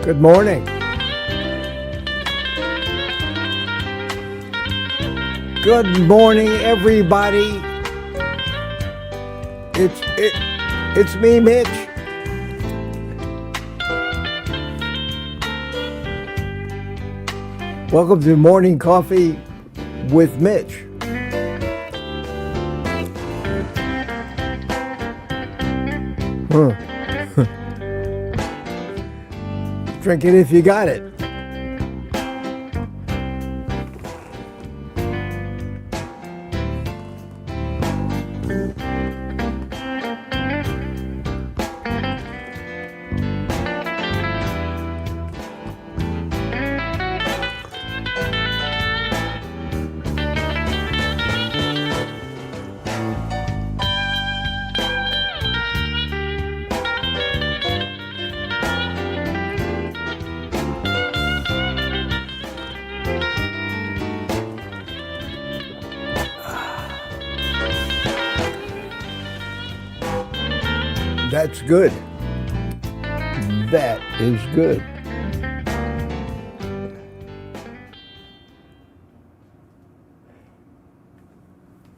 Good morning. Good morning, everybody. It's me, Mitch. Welcome to Morning Coffee with Mitch. Drink it if you got it. That's good. That is good.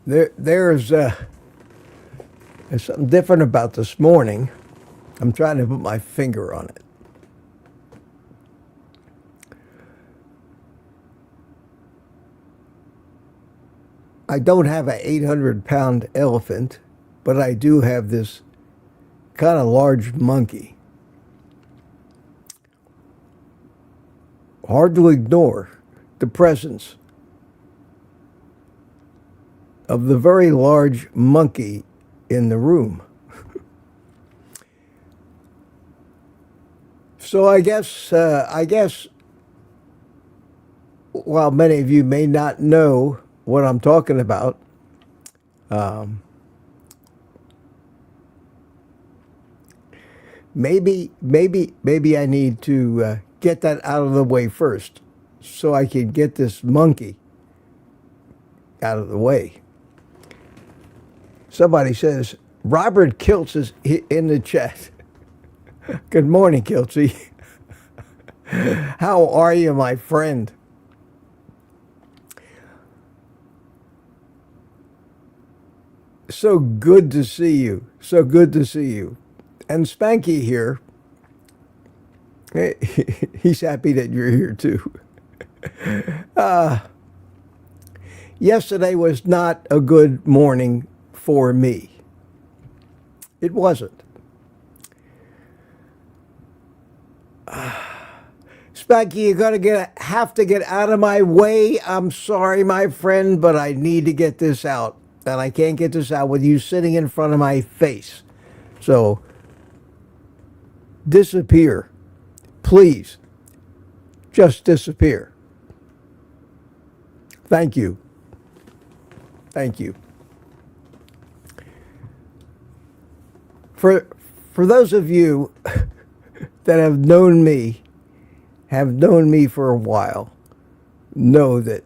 There's something different about this morning. I'm trying to put my finger on it. I don't have an 800-pound elephant, but I do have this kind of large monkey. Hard to ignore the presence of the very large monkey in the room. So I guess, while many of you may not know what I'm talking about, Maybe I need to get that out of the way first so I can get this monkey out of the way. Somebody says, Robert Kiltz is in the chat. Good morning, Kiltzy. How are you, my friend? So good to see you. So good to see you. And Spanky here, he's happy that you're here too. Yesterday was not a good morning for me. It wasn't. Spanky, you're going to have to get out of my way. I'm sorry, my friend, but I need to get this out. And I can't get this out with you sitting in front of my face. So disappear. Please. Just disappear. Thank you. Thank you. For those of you that have known me for a while, know that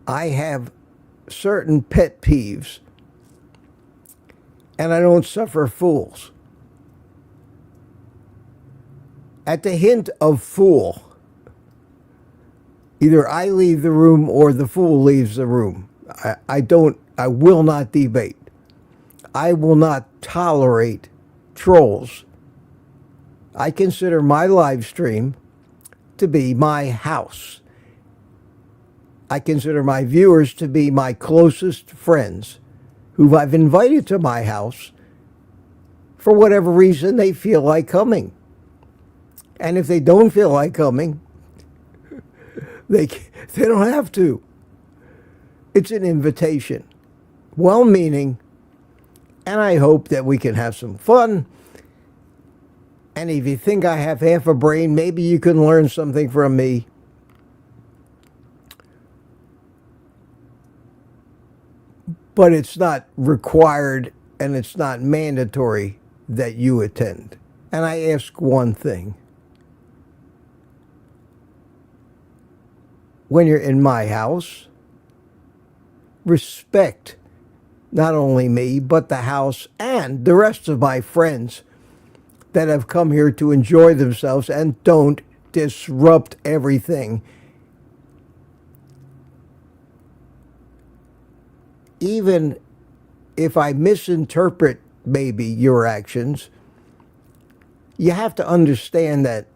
I have certain pet peeves, and I don't suffer fools. At the hint of fool, either I leave the room or the fool leaves the room. I will not debate. I will not tolerate trolls. I consider my live stream to be my house. I consider my viewers to be my closest friends who I've invited to my house for whatever reason they feel like coming. And if they don't feel like coming, they don't have to. It's an invitation. well-meaning, and I hope that we can have some fun. And if you think I have half a brain, maybe you can learn something from me. But it's not required and it's not mandatory that you attend. And I ask one thing. When you're in my house, respect not only me, but the house and the rest of my friends that have come here to enjoy themselves, and don't disrupt everything. Even if I misinterpret maybe your actions, you have to understand that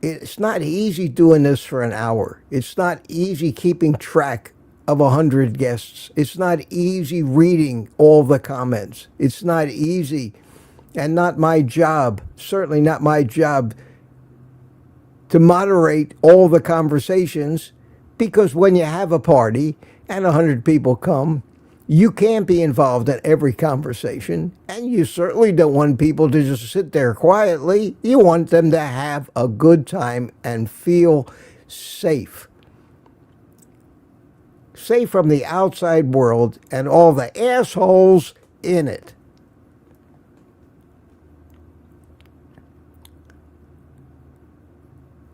it's not easy doing this for an hour. It's not easy keeping track of 100 guests. It's not easy reading all the comments. It's not easy, and not my job, certainly not my job, to moderate all the conversations, because when you have a party and 100 people come, you can't be involved in every conversation, and you certainly don't want people to just sit there quietly. You want them to have a good time and feel safe. Safe from the outside world and all the assholes in it.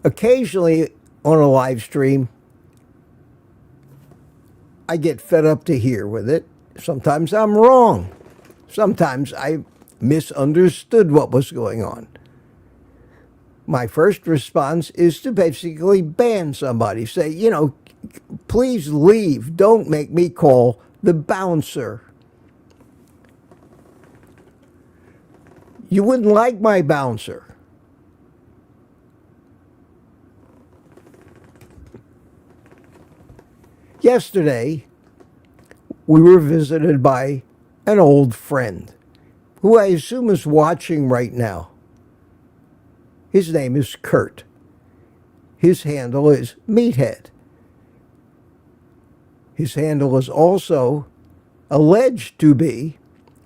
Occasionally on a live stream, I get fed up to here with it. Sometimes I'm wrong. Sometimes I misunderstood what was going on. My first response is to basically ban somebody. Say, please leave. Don't make me call the bouncer. You wouldn't like my bouncer. Yesterday, we were visited by an old friend who I assume is watching right now. His name is Kurt. His handle is Meathead. His handle is also alleged to be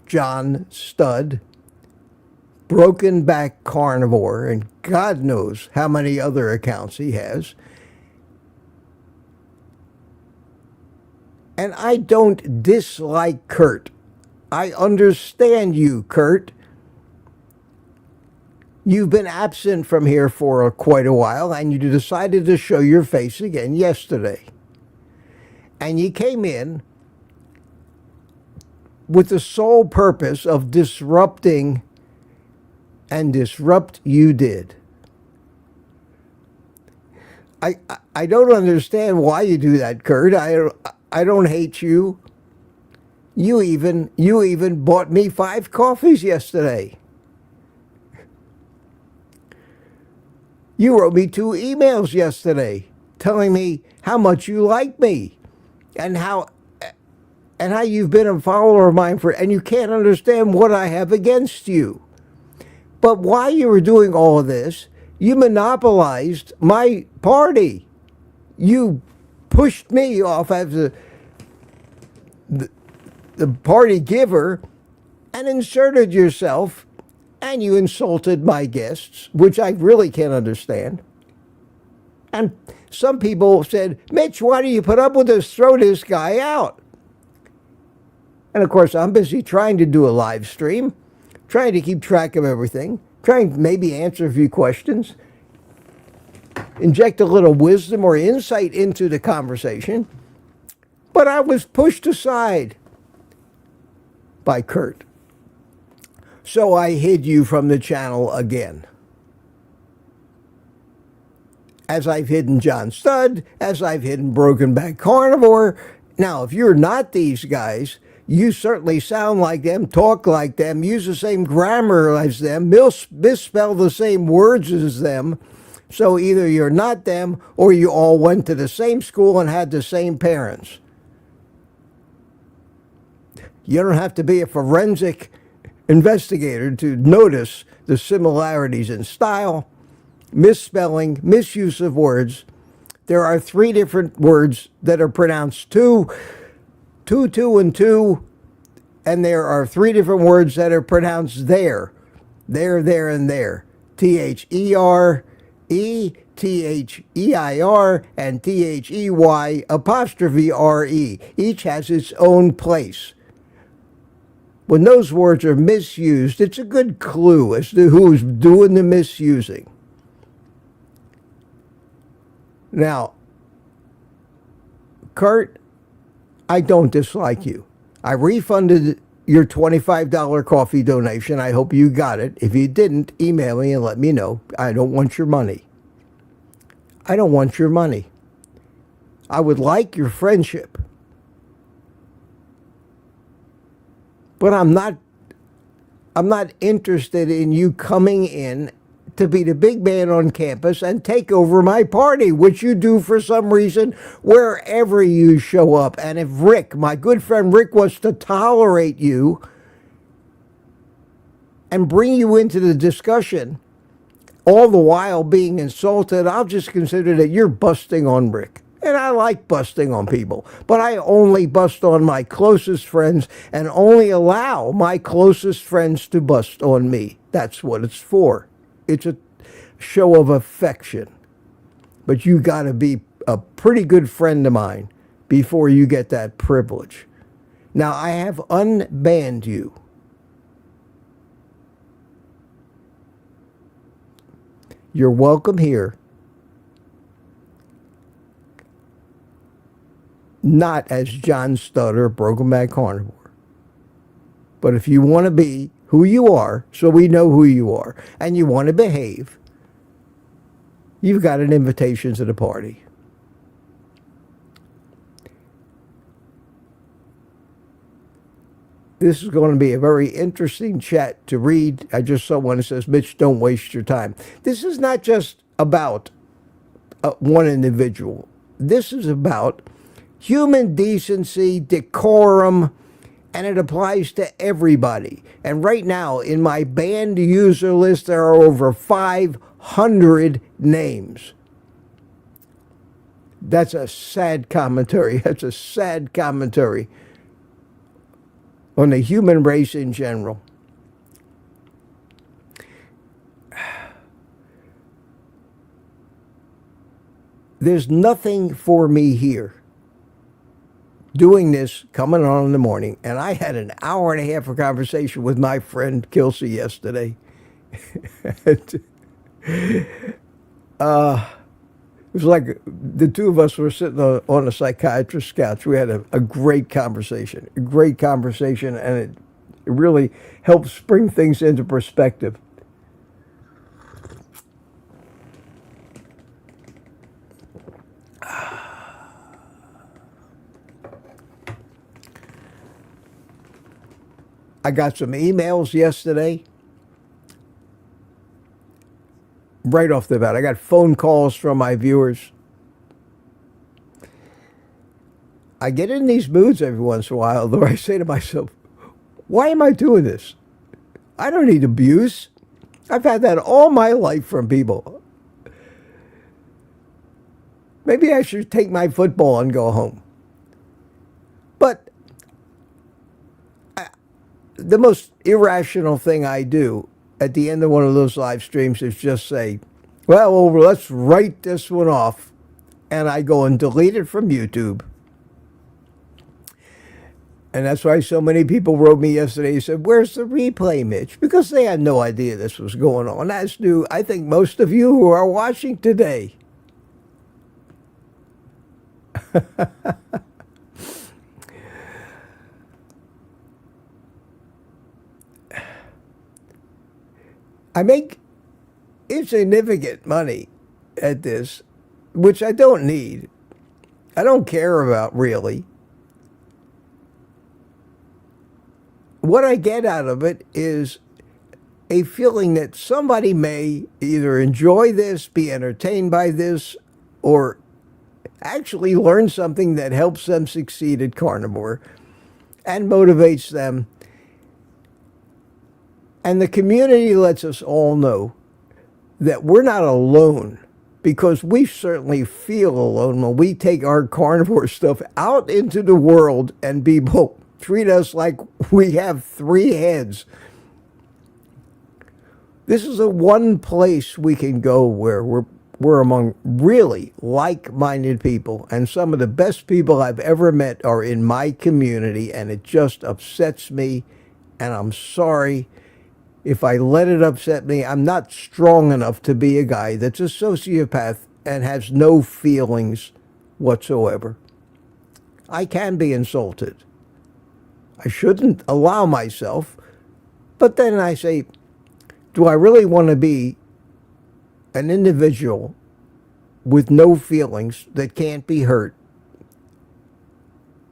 John Stud, Broken Back Carnivore, and God knows how many other accounts he has. And I don't dislike Kurt. I understand you, Kurt. You've been absent from here for quite a while, and you decided to show your face again yesterday. And you came in with the sole purpose of disrupting, and disrupt you did. I don't understand why you do that, Kurt. I don't hate you. You even bought me 5 coffees yesterday. You wrote me 2 emails yesterday telling me how much you like me and how you've been a follower of mine and you can't understand what I have against you. But while you were doing all of this, you monopolized my party. You pushed me off as the party giver and inserted yourself, and you insulted my guests, which I really can't understand. And some people said, Mitch, why do you put up with this? Throw this guy out. And of course, I'm busy trying to do a live stream, trying to keep track of everything, trying to maybe answer a few questions, inject a little wisdom or insight into the conversation. But I was pushed aside by Kurt. So I hid you from the channel again. As I've hidden John Stud, as I've hidden Broken Back Carnivore. Now, if you're not these guys, you certainly sound like them, talk like them, use the same grammar as them, misspell the same words as them. So either you're not them or you all went to the same school and had the same parents. You don't have to be a forensic investigator to notice the similarities in style, misspelling, misuse of words. There are 3 different words that are pronounced 2. two, two, and two, and there are three different words that are pronounced there, and there. T-H-E-R-E, T-H-E-I-R, and T-H-E-Y apostrophe R-E. Each has its own place. When those words are misused, it's a good clue as to who's doing the misusing. Now, Kurt, I don't dislike you. I refunded your $25 coffee donation. I hope you got it. If you didn't, email me and let me know. I don't want your money. I don't want your money. I would like your friendship. But I'm not interested in you coming in to be the big man on campus and take over my party, which you do for some reason wherever you show up. And if Rick, my good friend Rick, wants to tolerate you and bring you into the discussion, all the while being insulted, I'll just consider that you're busting on Rick. And I like busting on people, but I only bust on my closest friends and only allow my closest friends to bust on me. That's what it's for. It's a show of affection. But you got to be a pretty good friend of mine before you get that privilege. Now, I have unbanned you. You're welcome here. Not as John Stutter, Broken Back Carnivore. But if you want to be who you are, so we know who you are, and you want to behave, you've got an invitation to the party. This is going to be a very interesting chat to read. I just saw one that says, Mitch, don't waste your time. This is not just about one individual. This is about human decency, decorum, and it applies to everybody. And right now, in my banned user list, there are over 500 names. That's a sad commentary. That's a sad commentary on the human race in general. There's nothing for me here doing this, coming on in the morning, and I had an hour and a half of conversation with my friend Kelsey yesterday. It was like the two of us were sitting on a psychiatrist's couch. We had a great conversation, and it really helps bring things into perspective. I got some emails yesterday. Right off the bat, I got phone calls from my viewers. I get in these moods every once in a while, though I say to myself, why am I doing this? I don't need abuse. I've had that all my life from people. Maybe I should take my football and go home. But the most irrational thing I do at the end of one of those live streams is just say, well, let's write this one off. And I go and delete it from YouTube. And that's why so many people wrote me yesterday and said, where's the replay, Mitch? Because they had no idea this was going on. As do, I think, most of you who are watching today. I make insignificant money at this, which I don't need. I don't care about, really. What I get out of it is a feeling that somebody may either enjoy this, be entertained by this, or actually learn something that helps them succeed at carnivore and motivates them. And the community lets us all know that we're not alone because we certainly feel alone when we take our carnivore stuff out into the world and people treat us like we have three heads. This is the one place we can go where we're among really like-minded people, and some of the best people I've ever met are in my community, and it just upsets me, and I'm sorry if I let it upset me. I'm not strong enough to be a guy that's a sociopath and has no feelings whatsoever. I can be insulted. I shouldn't allow myself, but then I say, do I really want to be an individual with no feelings that can't be hurt?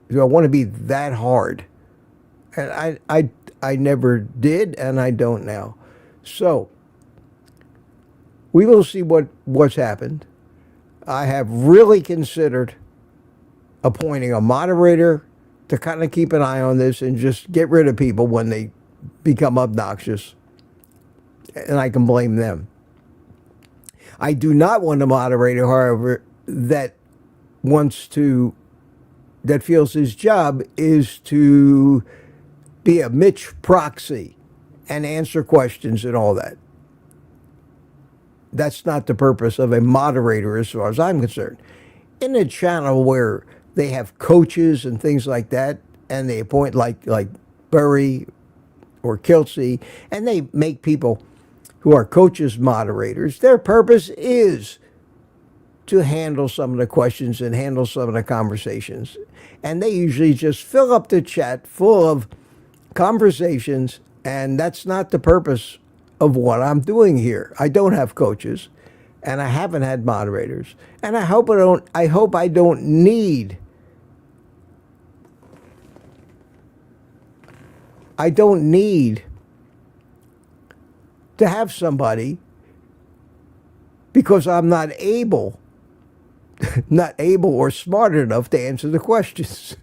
Do I want to be that hard? And I never did, and I don't now. So we will see what's happened. I have really considered appointing a moderator to kind of keep an eye on this and just get rid of people when they become obnoxious. And I can blame them. I do not want a moderator, however, that feels his job is to be a Mitch proxy and answer questions and all that. That's not the purpose of a moderator as far as I'm concerned. In a channel where they have coaches and things like that, and they appoint like Burry or Kelsey, and they make people who are coaches moderators, their purpose is to handle some of the questions and handle some of the conversations. And they usually just fill up the chat full of conversations, and that's not the purpose of what I'm doing here. I don't have coaches, and I haven't had moderators, and I hope I don't need to have somebody, because I'm not able or smart enough to answer the questions.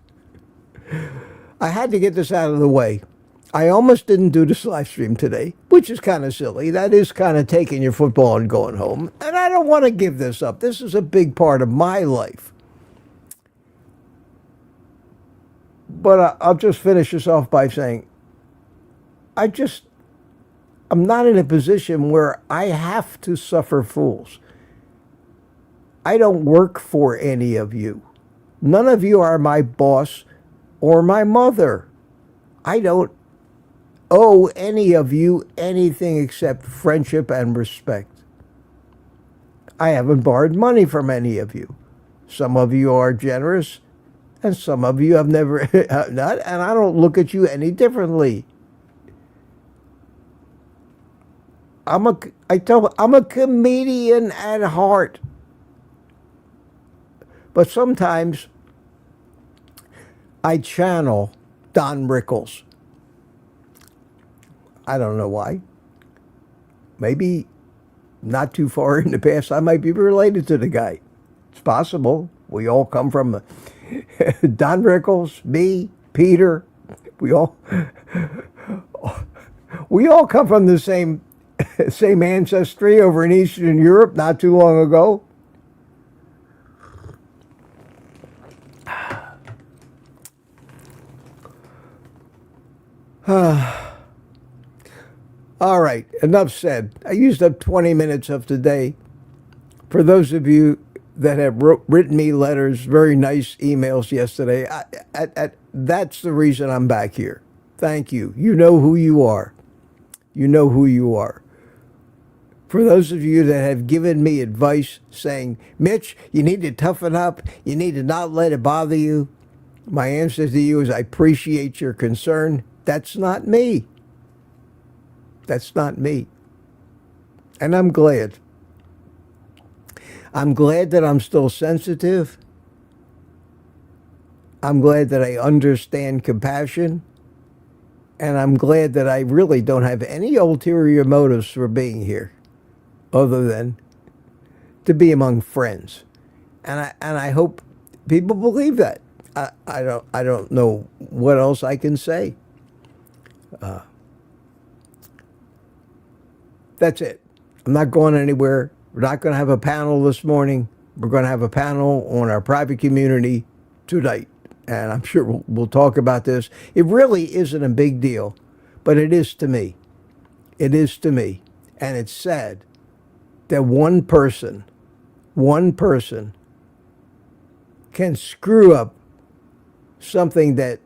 I had to get this out of the way. I almost didn't do this live stream today, which is kind of silly. That is kind of taking your football and going home. And I don't want to give this up. This is a big part of my life. But I'll just finish this off by saying, I'm not in a position where I have to suffer fools. I don't work for any of you. None of you are my boss or my mother. I don't owe any of you anything except friendship and respect. I haven't borrowed money from any of you. Some of you are generous, and some of you have never not, and I don't look at you any differently. I'm a comedian at heart. But sometimes I channel Don Rickles. I don't know why. Maybe not too far in the past I might be related to the guy. It's possible. We all come from Don Rickles, me, Peter. We all come from the same ancestry over in Eastern Europe not too long ago. All right, enough said. I used up 20 minutes of today. For those of you that have written me letters, very nice emails yesterday, that's the reason I'm back here. Thank you. You know who you are. You know who you are. For those of you that have given me advice saying, Mitch, you need to toughen up, you need to not let it bother you, my answer to you is I appreciate your concern. That's not me. That's not me. And I'm glad. I'm glad that I'm still sensitive. I'm glad that I understand compassion. And I'm glad that I really don't have any ulterior motives for being here other than to be among friends. And I hope people believe that. I don't know what else I can say. That's it. I'm not going anywhere. We're not going to have a panel this morning. We're going to have a panel on our private community tonight. And I'm sure we'll talk about this. It really isn't a big deal, but it is to me. It is to me. And it's sad that one person can screw up something that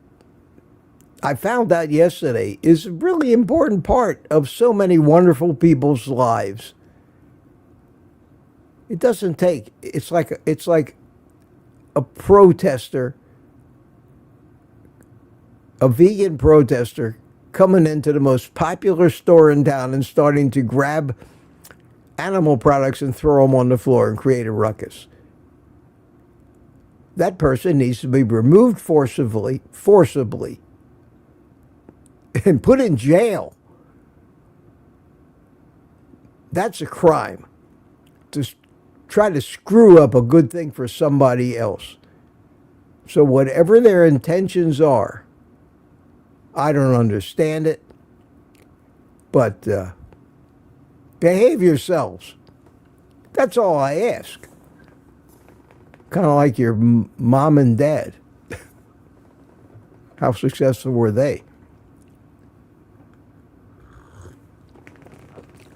I found out yesterday is a really important part of so many wonderful people's lives. It doesn't take, it's like a protester, a vegan protester coming into the most popular store in town and starting to grab animal products and throw them on the floor and create a ruckus. That person needs to be removed forcibly, and put in jail. That's a crime. To try to screw up a good thing for somebody else. So whatever their intentions are, I don't understand it, but behave yourselves. That's all I ask. Kind of like your mom and dad. How successful were they?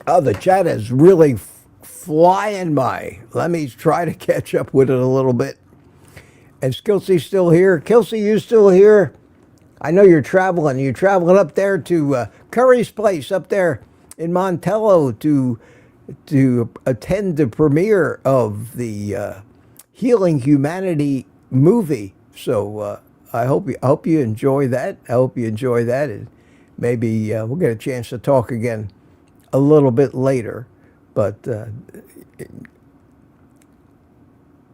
Oh, the chat is really flying by. Let me try to catch up with it a little bit. Is Kelsey still here? Kelsey, you still here? I know you're traveling. You're traveling up there to Curry's place up there in Montello to attend the premiere of the Healing Humanity movie. So I hope you enjoy that. I hope you enjoy that, and maybe we'll get a chance to talk again a little bit later. But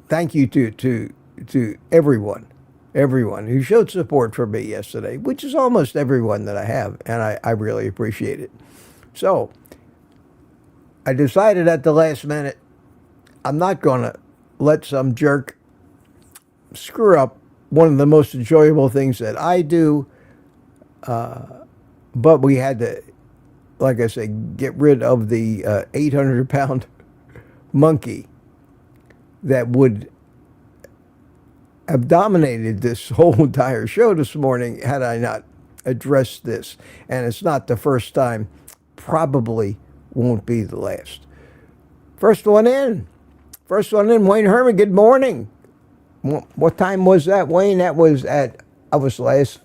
thank you to everyone who showed support for me yesterday, which is almost everyone that I have, and I really appreciate it. So I decided at the last minute I'm not going to let some jerk screw up one of the most enjoyable things that I do, but we had to, like I say, get rid of the 800-pound monkey that would have dominated this whole entire show this morning had I not addressed this. And it's not the first time, probably won't be the last. First one in, Wayne Herman, good morning. What time was that, Wayne? That was at, I was last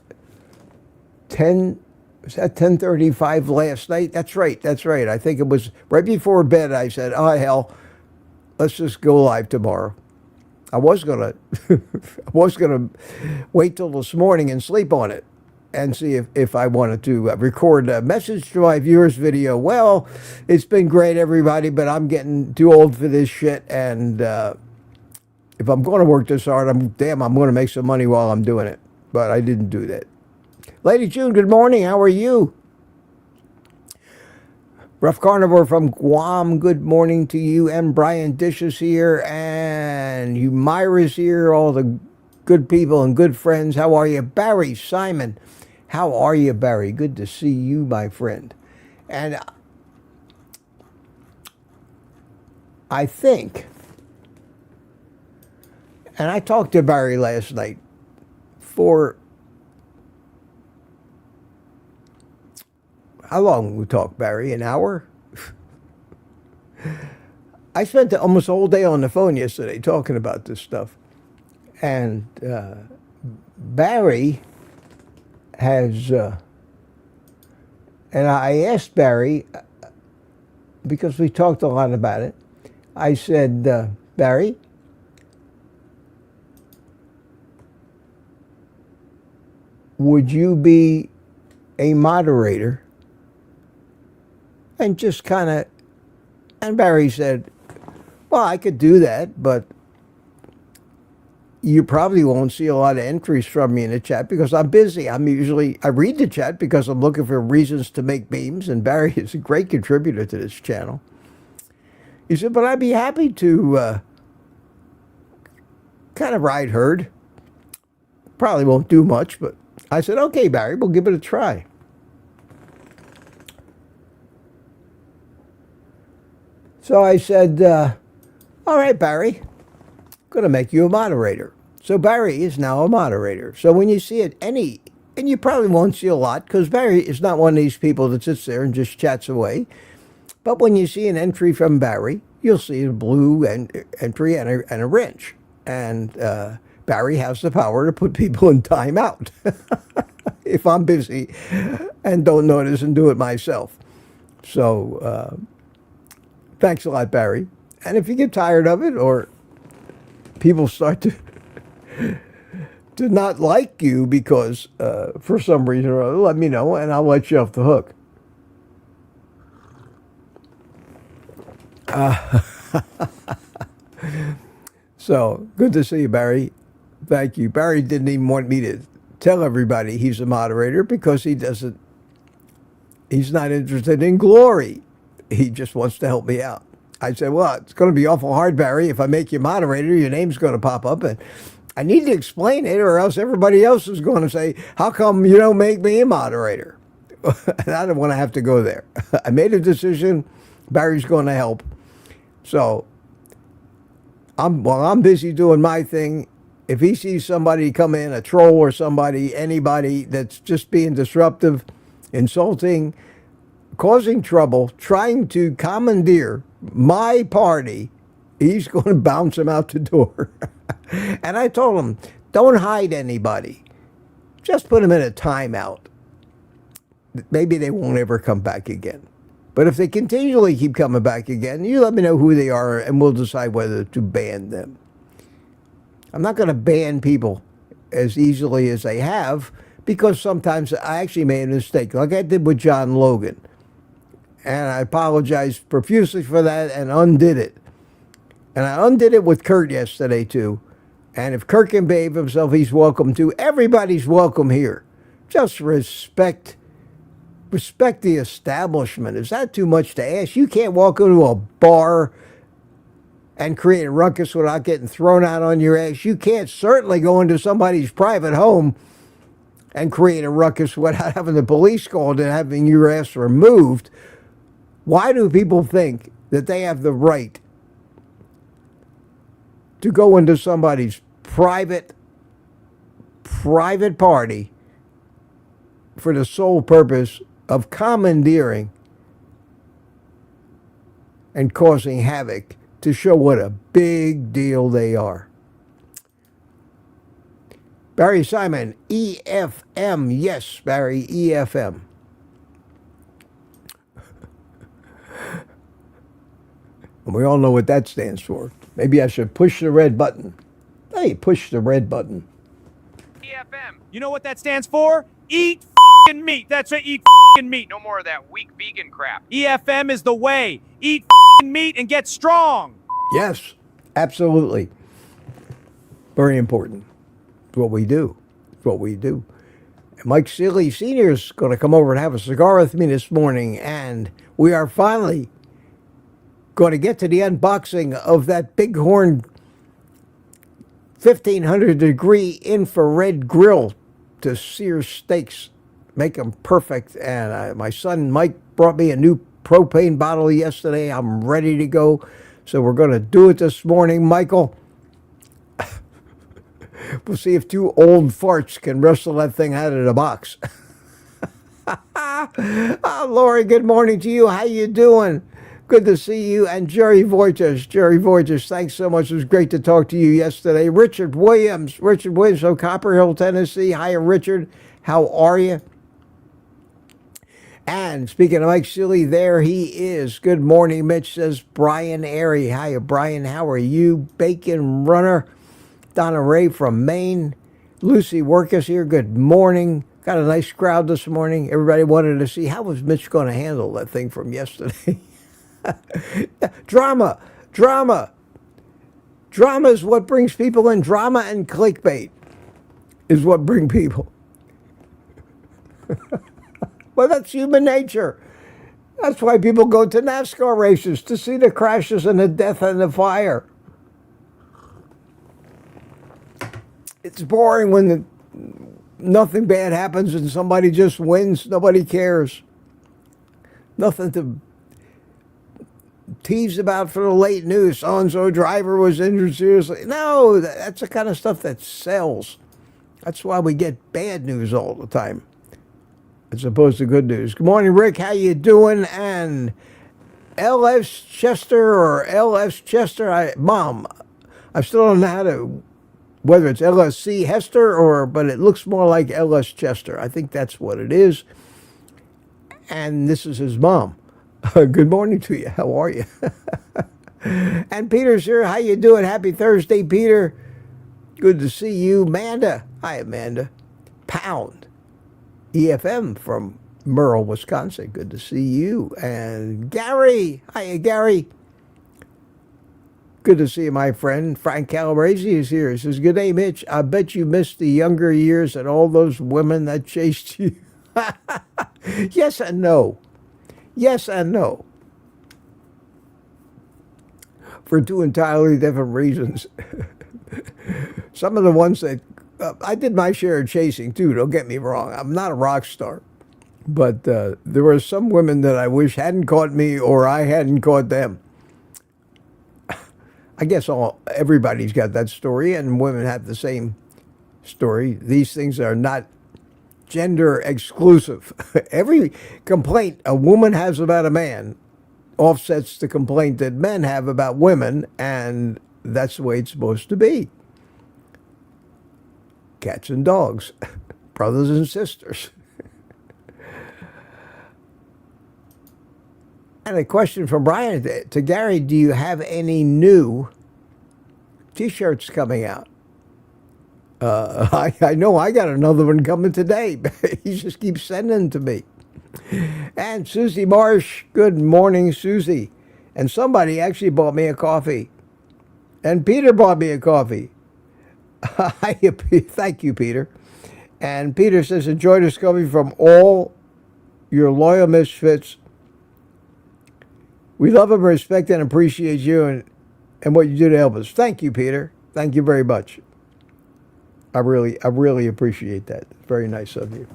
10, was that 10:35 last night? That's right. I think it was right before bed. I said, oh, hell, let's just go live tomorrow. I was gonna wait till this morning and sleep on it and see if I wanted to record a message to my viewers video. Well, it's been great, everybody, but I'm getting too old for this shit, and if I'm going to work this hard, I'm going to make some money while I'm doing it. But I didn't do that. Lady June, good morning. How are you? Rough Carnivore from Guam, good morning to you. And Brian Dish is here, and you Myra's here, all the good people and good friends. How are you? Barry Simon, how are you, Barry? Good to see you, my friend. And I think, and I talked to Barry last night for, how long we talked, Barry? An hour? I spent almost the whole day on the phone yesterday talking about this stuff. And Barry has, and I asked Barry, because we talked a lot about it, I said, Barry, would you be a moderator? And just kind of, and Barry said, well, I could do that, but you probably won't see a lot of entries from me in the chat because I'm busy. I read the chat because I'm looking for reasons to make memes, and Barry is a great contributor to this channel. He said, but I'd be happy to kind of ride herd. Probably won't do much, but I said, okay, Barry, we'll give it a try. So I said, all right, Barry, I'm going to make you a moderator. So Barry is now a moderator. So when you see it, and you probably won't see a lot because Barry is not one of these people that sits there and just chats away. But when you see an entry from Barry, you'll see a blue entry and a wrench. And Barry has the power to put people in timeout if I'm busy and don't notice and do it myself. So thanks a lot, Barry. And if you get tired of it or people start to not like you because for some reason or other, let me know and I'll let you off the hook. So good to see you, Barry. Thank you. Barry didn't even want me to tell everybody he's a moderator because he's not interested in glory. He just wants to help me out. I said, well, it's going to be awful hard, Barry. If I make you moderator, your name's going to pop up. And I need to explain it or else everybody else is going to say, how come you don't make me a moderator? And I don't want to have to go there. I made a decision. Barry's going to help. So while I'm busy doing my thing, if he sees somebody come in, a troll or somebody, anybody that's just being disruptive, insulting, causing trouble, trying to commandeer my party, he's going to bounce him out the door. And I told him, don't hide anybody. Just put them in a timeout. Maybe they won't ever come back again. But if they continually keep coming back again, you let me know who they are and we'll decide whether to ban them. I'm not going to ban people as easily as they have because sometimes I actually made a mistake, like I did with John Logan. And I apologized profusely for that and undid it. And I undid it with Kurt yesterday, too. And if Kurt can behave himself, he's welcome to. Everybody's welcome here. Just respect the establishment. Is that too much to ask? You can't walk into a bar and create a ruckus without getting thrown out on your ass. You can't certainly go into somebody's private home and create a ruckus without having the police called and having your ass removed. Why do people think that they have the right to go into somebody's private party for the sole purpose of commandeering and causing havoc to show what a big deal they are? Barry Simon, EFM. Yes, Barry, EFM. And we all know what that stands for. Maybe I should push the red button. Hey, push the red button. EFM. You know what that stands for? Eat f***ing meat. That's right, eat f***ing meat. No more of that weak vegan crap. EFM is the way. Eat f***ing meat and get strong. Yes, absolutely. Very important. It's what we do. It's what we do. And Mike Seeley Sr. is going to come over and have a cigar with me this morning, and we are finally going to get to the unboxing of that Bighorn 1500-degree infrared grill to sear steaks, make them perfect. And my son Mike brought me a new propane bottle yesterday. I'm ready to go. So we're going to do it this morning, Michael. We'll see if two old farts can wrestle that thing out of the box. Lori, good morning to you. How you doing? Good to see you. And Jerry Voitas, thanks so much. It was great to talk to you yesterday. Richard Williams from Copper Hill, Tennessee. Hi, Richard. How are you? And speaking of Mike Seeley, there he is. Good morning, Mitch, says Brian Airy. Hi, Brian. How are you? Bacon Runner. Donna Ray from Maine. Lucy Workus here. Good morning. Got a nice crowd this morning. Everybody wanted to see how was Mitch going to handle that thing from yesterday. Drama is what brings people in. Drama and clickbait is what bring people. Well, that's human nature. That's why people go to NASCAR races, to see the crashes and the death and the fire. It's boring when nothing bad happens and somebody just wins. Nobody cares. Nothing to tease about for the late news. So-and-so driver was injured seriously. No, that's the kind of stuff that sells. That's why we get bad news all the time, as opposed to good news. Good morning, Rick. How you doing? And LS Chester or LS Chester, Mom, I still don't know how to, whether it's LSC Hester but it looks more like LS Chester. I think that's what it is. And this is his mom. Good morning to you. How are you? And Peter's here. How you doing? Happy Thursday, Peter. Good to see you. Amanda. Hi, Amanda. Pound. EFM from Merle, Wisconsin. Good to see you. And Gary. Hiya, Gary. Good to see you, my friend. Frank Calabrese is here. He says, good day, Mitch. I bet you missed the younger years and all those women that chased you. Yes and no. Yes and no. For two entirely different reasons. Some of the ones that I did my share of chasing too, don't get me wrong. I'm not a rock star. But there were some women that I wish hadn't caught me or I hadn't caught them. I guess everybody's got that story, and women have the same story. These things are not gender exclusive. Every complaint a woman has about a man offsets the complaint that men have about women, and that's the way it's supposed to be. Cats and dogs, brothers and sisters. And a question from Brian to Gary, do you have any new T-shirts coming out? I know I got another one coming today. He just keeps sending them to me. And Susie Marsh, good morning, Susie. And somebody actually bought me a coffee. And Peter bought me a coffee. Thank you, Peter. And Peter says, enjoy discovery from all your loyal misfits. We love and respect and appreciate you and what you do to help us. Thank you, Peter. Thank you very much. I really appreciate that. It's very nice of you.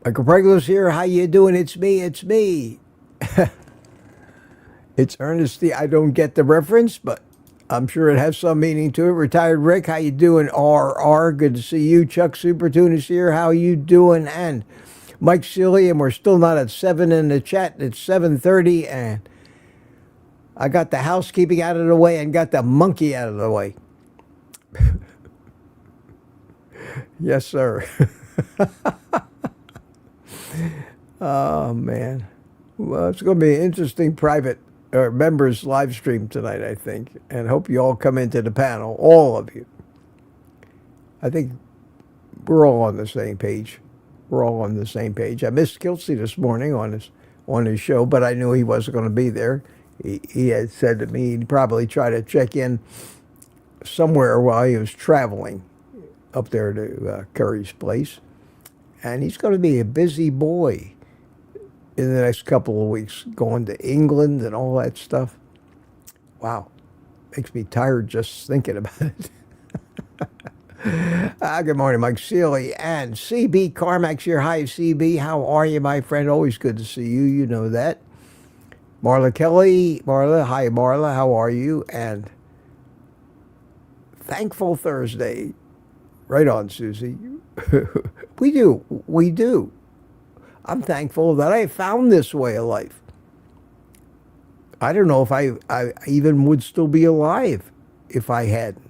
Michael Pregler's here. How you doing? It's me. It's Ernest. I don't get the reference, but I'm sure it has some meaning to it. Retired Rick, how you doing? RR, good to see you. Chuck Supertune is here. How you doing? And Mike Sealy, and we're still not at 7 in the chat. It's 7:30, and I got the housekeeping out of the way and got the monkey out of the way. Yes, sir. Oh, man. Well, it's going to be an interesting private members live stream tonight, I think, and hope you all come into the panel, all of you. I think we're all on the same page. We're all on the same page. I missed Kelsey this morning on his show, but I knew he wasn't going to be there. He had said to me he'd probably try to check in somewhere while he was traveling up there to Curry's place. And he's going to be a busy boy in the next couple of weeks, going to England and all that stuff. Wow. Makes me tired just thinking about it. Good morning, Mike Sealy and CB Carmack's here. Hi, CB. How are you, my friend? Always good to see you. You know that. Marla Kelly. Marla. Hi, Marla. How are you? And Thankful Thursday. Right on, Susie. We do. I'm thankful that I found this way of life. I don't know if I even would still be alive if I hadn't.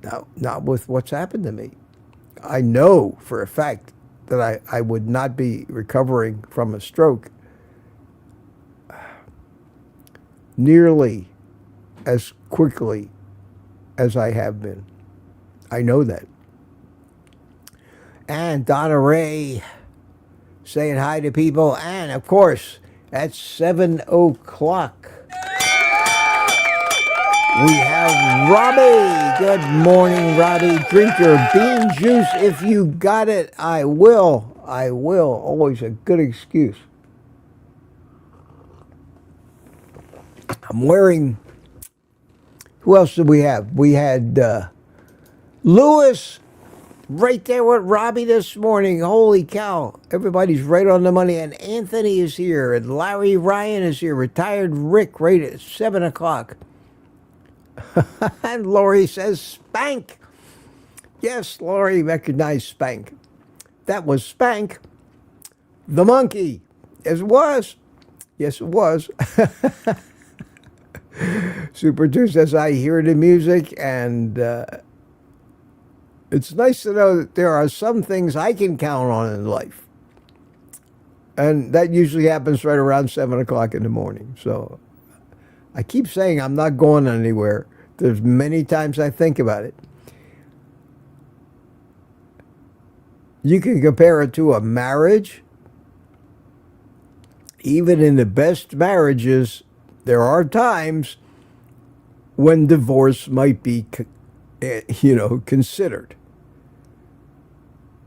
No, not with what's happened to me. I know for a fact that I would not be recovering from a stroke nearly as quickly as I have been. I know that. And Donna Ray saying hi to people. And, of course, at 7 o'clock, we have Robbie. Good morning, Robbie. Drink your bean juice if you got it. I will. Always a good excuse. I'm wearing... Who else did we have? We had Lewis Right there with Robbie this morning. Holy cow. Everybody's right on the money. And Anthony is here. And Larry Ryan is here. Retired Rick right at 7 o'clock. And Lori says Spank. Yes, Lori recognized Spank. That was Spank, the monkey. Yes, it was. Yes, it was. Super 2 says, I hear the music, and it's nice to know that there are some things I can count on in life. And that usually happens right around 7 o'clock in the morning. So I keep saying I'm not going anywhere. There's many times I think about it. You can compare it to a marriage. Even in the best marriages, there are times when divorce might be, considered.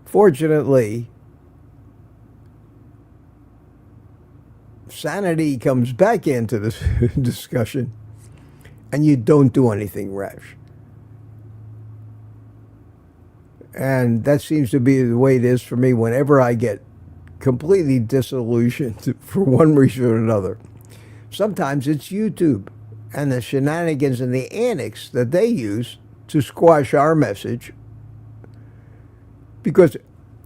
Fortunately, sanity comes back into this discussion, and you don't do anything rash. And that seems to be the way it is for me whenever I get completely disillusioned for one reason or another. Sometimes it's YouTube and the shenanigans and the antics that they use to squash our message. Because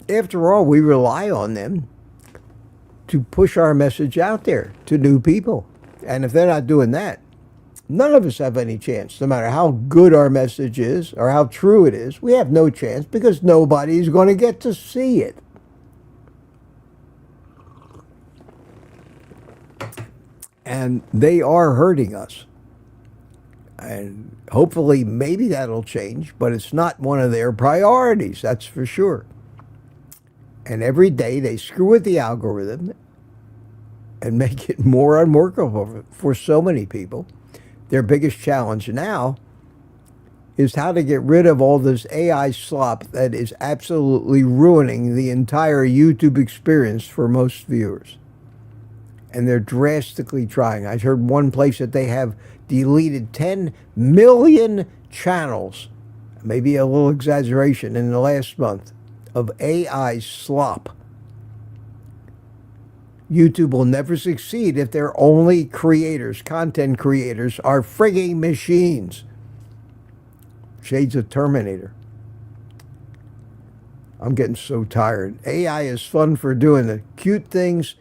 after all, we rely on them to push our message out there to new people. And if they're not doing that, none of us have any chance. No matter how good our message is or how true it is, we have no chance because nobody's going to get to see it. And they are hurting us. And hopefully, maybe that'll change, but it's not one of their priorities, that's for sure. And every day they screw with the algorithm and make it more unworkable for so many people. Their biggest challenge now is how to get rid of all this AI slop that is absolutely ruining the entire YouTube experience for most viewers. And they're drastically trying. I heard one place that they have deleted 10 million channels, maybe a little exaggeration, in the last month, of AI slop. YouTube will never succeed if their only creators, content creators, are frigging machines. Shades of Terminator. I'm getting so tired. AI is fun for doing the cute things,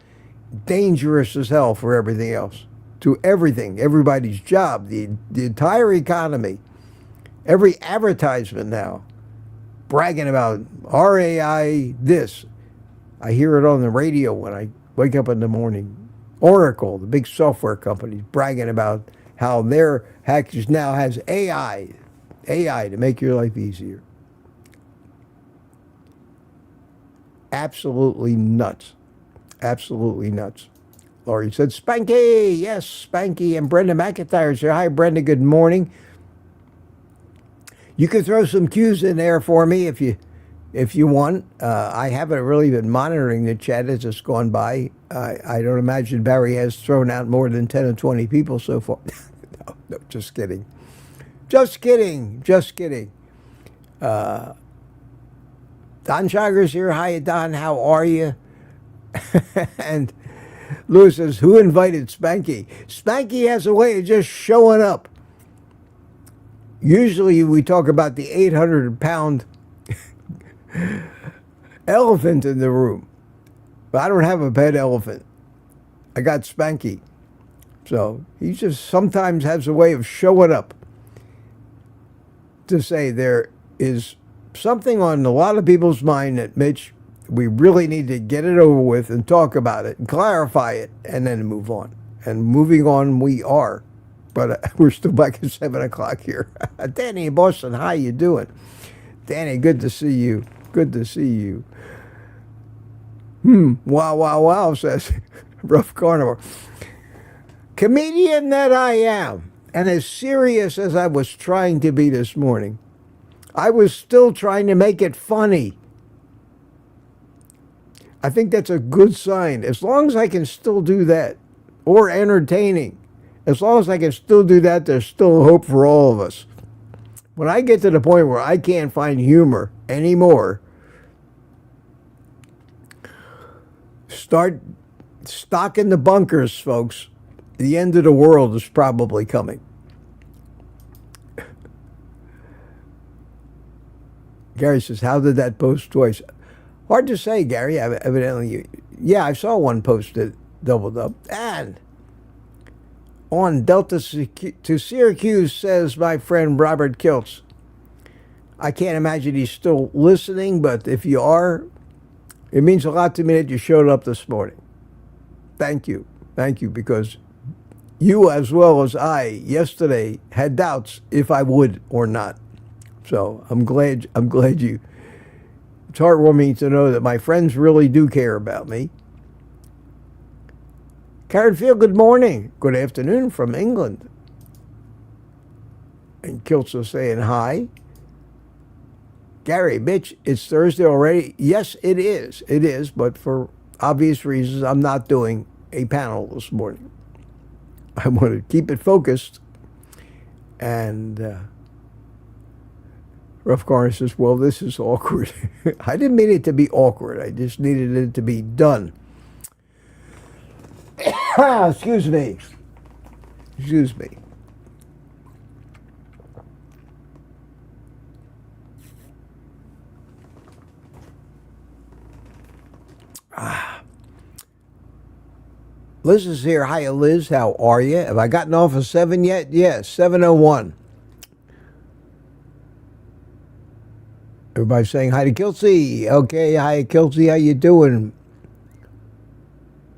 dangerous as hell for everything else. To everything, everybody's job, the entire economy, every advertisement now, bragging about our AI this. I hear it on the radio when I wake up in the morning. Oracle, the big software company, bragging about how their hackers now has AI to make your life easier. Absolutely nuts. Absolutely nuts. Laurie said, Spanky, yes, Spanky. And Brenda McIntyre said, hi, Brenda, good morning. You can throw some cues in there for me if you want. I haven't really been monitoring the chat as it's gone by. I don't imagine Barry has thrown out more than 10 or 20 people so far. No, just kidding. Just kidding. Just kidding. Don Chager's here. Hi, Don. How are you? And Lewis says, who invited Spanky? Spanky has a way of just showing up. Usually we talk about the 800-pound elephant in the room. But I don't have a pet elephant. I got Spanky. So he just sometimes has a way of showing up to say there is something on a lot of people's mind that, Mitch, we really need to get it over with and talk about it and clarify it and then move on. And moving on we are. But we're still back at 7 o'clock here. Danny in Boston, how you doing? Danny, good to see you. Good to see you. Wow, wow, wow, says Rough Carnivore. Comedian that I am, and as serious as I was trying to be this morning, I was still trying to make it funny. I think that's a good sign. As long as I can still do that, or entertaining, as long as I can still do that, there's still hope for all of us. When I get to the point where I can't find humor anymore, start stocking the bunkers, folks. The end of the world is probably coming. Gary says, how did that post twice? Hard to say, Gary. Evidently, yeah, I saw one post that doubled up. And on Delta to Syracuse, says my friend Robert Kiltz. I can't imagine he's still listening, but if you are, it means a lot to me that you showed up this morning. Thank you. Thank you, because you, as well as I, yesterday had doubts if I would or not. So I'm glad you. It's heartwarming to know that my friends really do care about me. Karen Field, good morning. Good afternoon from England. And Kiltz is saying hi. Gary, Mitch, it's Thursday already. Yes, it is. It is, but for obvious reasons, I'm not doing a panel this morning. I want to keep it focused. And Rough Garner says, well, this is awkward. I didn't mean it to be awkward. I just needed it to be done. Excuse me. Excuse me. Liz is here. Hiya, Liz. How are you? Have I gotten off of 7 yet? Yes, 7:01. Everybody's saying hi to Kiltsy. Okay, hi, Kiltsy. How you doing?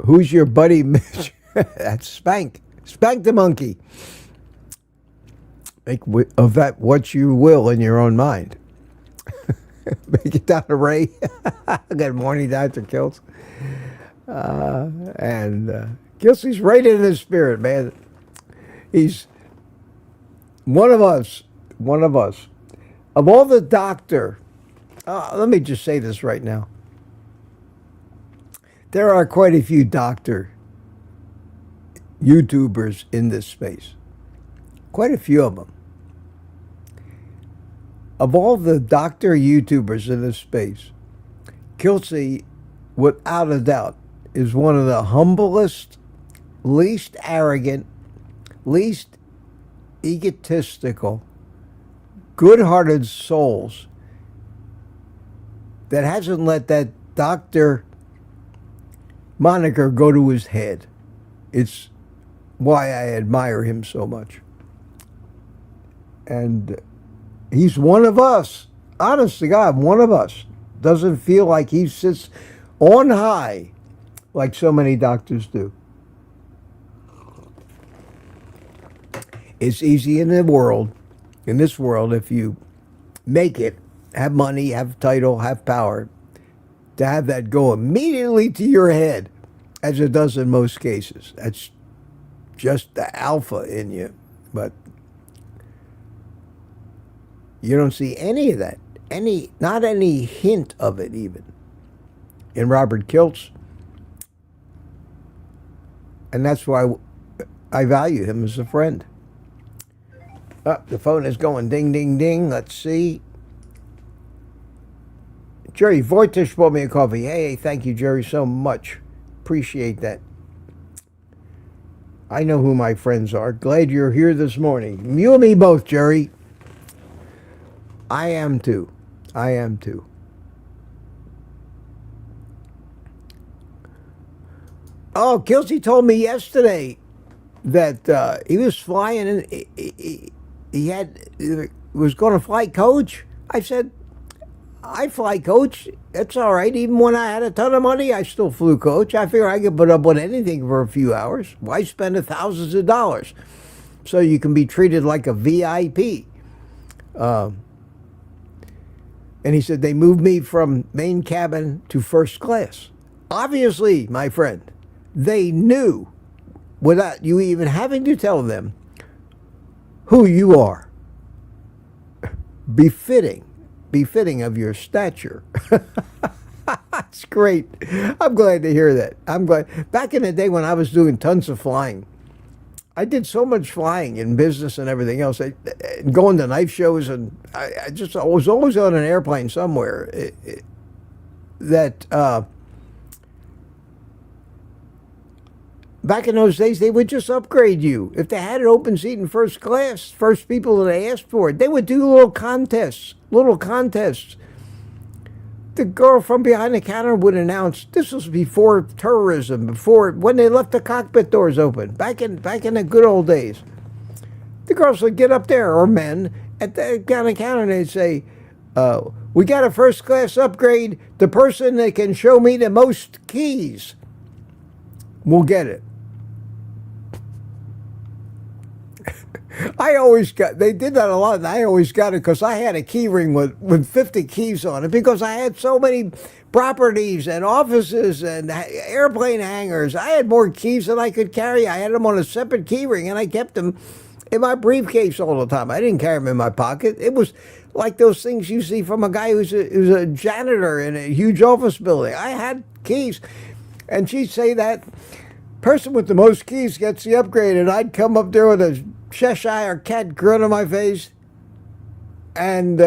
Who's your buddy, Mitch? That's Spank. Spank the monkey. Make of that what you will in your own mind. Make it down to Ray. Good morning, Dr. Kiltz. And Kiltsy's right in his spirit, man. He's one of us. One of us. Of all the doctor, let me just say this right now. There are quite a few doctor YouTubers in this space. Quite a few of them. Of all the doctor YouTubers in this space, Kiltsy, without a doubt, is one of the humblest, least arrogant, least egotistical, good-hearted souls that hasn't let that doctor moniker go to his head. It's why I admire him so much. And he's one of us. Honest to God, one of us. Doesn't feel like he sits on high like so many doctors do. It's easy in this world, if you make it, have money, have title, have power, to have that go immediately to your head, as it does in most cases. That's just the alpha in you. But you don't see any of that. Not any hint of it even in Robert Kiltz. And that's why I value him as a friend. The phone is going ding, ding, ding. Let's see. Jerry Voitish bought me a coffee. Hey, thank you, Jerry, so much. Appreciate that. I know who my friends are. Glad you're here this morning. You and me both, Jerry. I am too. I am too. Oh, Kiltsy told me yesterday that he was flying and he was going to fly coach. I said, I fly coach. It's all right. Even when I had a ton of money, I still flew coach. I figure I could put up with anything for a few hours. Why spend thousands of dollars so you can be treated like a VIP? And he said, they moved me from main cabin to first class. Obviously, my friend, they knew, without you even having to tell them, who you are. Befitting of your stature. That's great. I'm glad to hear that. I'm glad. Back in the day when I was doing tons of flying, I did so much flying in business and everything else. Going to knife shows, and I was always on an airplane somewhere. Back in those days, they would just upgrade you. If they had an open seat in first class, first people that asked for it, they would do little contests. The girl from behind the counter would announce, this was before terrorism, when they left the cockpit doors open, back in the good old days. The girls would get up there, or men, at the counter, and they'd say, we got a first class upgrade. The person that can show me the most keys will get it. They did that a lot, and I always got it because I had a key ring with 50 keys on it, because I had so many properties and offices and airplane hangars. I had more keys than I could carry. I had them on a separate key ring, and I kept them in my briefcase all the time. I didn't carry them in my pocket. It was like those things you see from a guy who's a janitor in a huge office building. I had keys, and she'd say that person with the most keys gets the upgrade, and I'd come up there with a Cheshire cat grin on my face and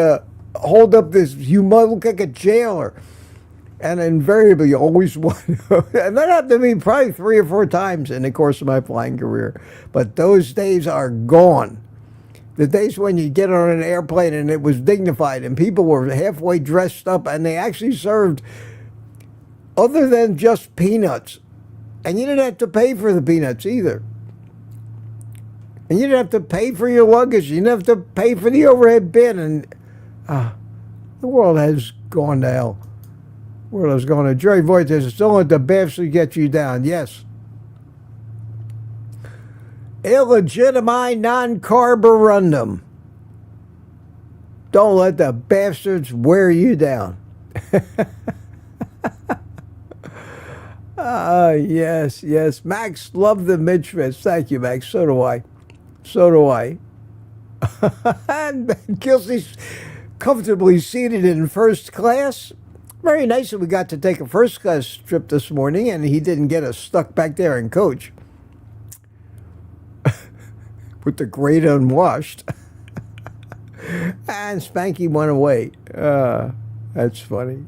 hold up this, you might look like a jailer, and invariably always won. And that happened to me probably 3 or 4 times in the course of my flying career. But those days are gone. The days when you get on an airplane and it was dignified and people were halfway dressed up and they actually served other than just peanuts. And you didn't have to pay for the peanuts either. And you didn't have to pay for your luggage. You didn't have to pay for the overhead bin. And the world has gone to hell. The world has gone to Jerry Voigt says, don't let the bastard get you down. Yes. Illegitimate non-carborundum. Don't let the bastards wear you down. Yes. Max, love the Mitch Fest. Thank you, Max. So do I. And Kelsey's comfortably seated in first class. Very nice that we got to take a first class trip this morning, and he didn't get us stuck back there in coach with the grate unwashed. And Spanky went away. That's funny.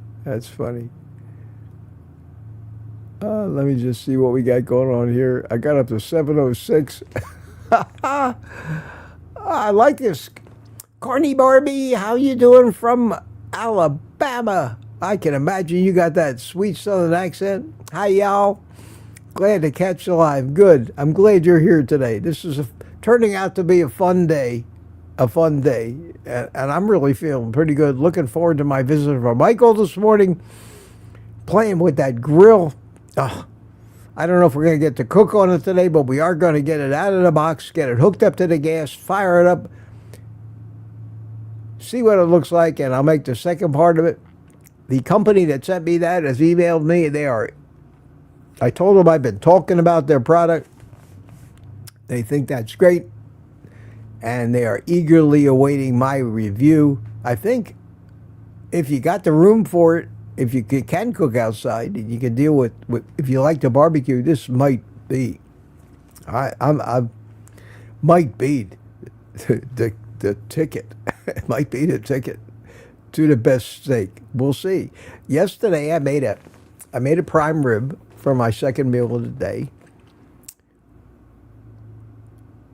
Let me just see what we got going on here. I got up to 7:06. I like this. Carney Barbie, how you doing from Alabama? I can imagine you got that sweet southern accent. Hi, y'all. Glad to catch you live. Good. I'm glad you're here today. This is turning out to be a fun day. And I'm really feeling pretty good. Looking forward to my visit from Michael this morning. Playing with that grill. I don't know if we're going to get to cook on it today, but we are going to get it out of the box, get it hooked up to the gas, fire it up, see what it looks like, and I'll make the second part of it. The company that sent me that has emailed me. I told them I've been talking about their product. They think that's great, and they are eagerly awaiting my review. I think if you got the room for it, if you can cook outside and you can deal with if you like to barbecue, this might be. I might be the ticket. It might be the ticket to the best steak. We'll see. Yesterday I made a prime rib for my second meal of the day.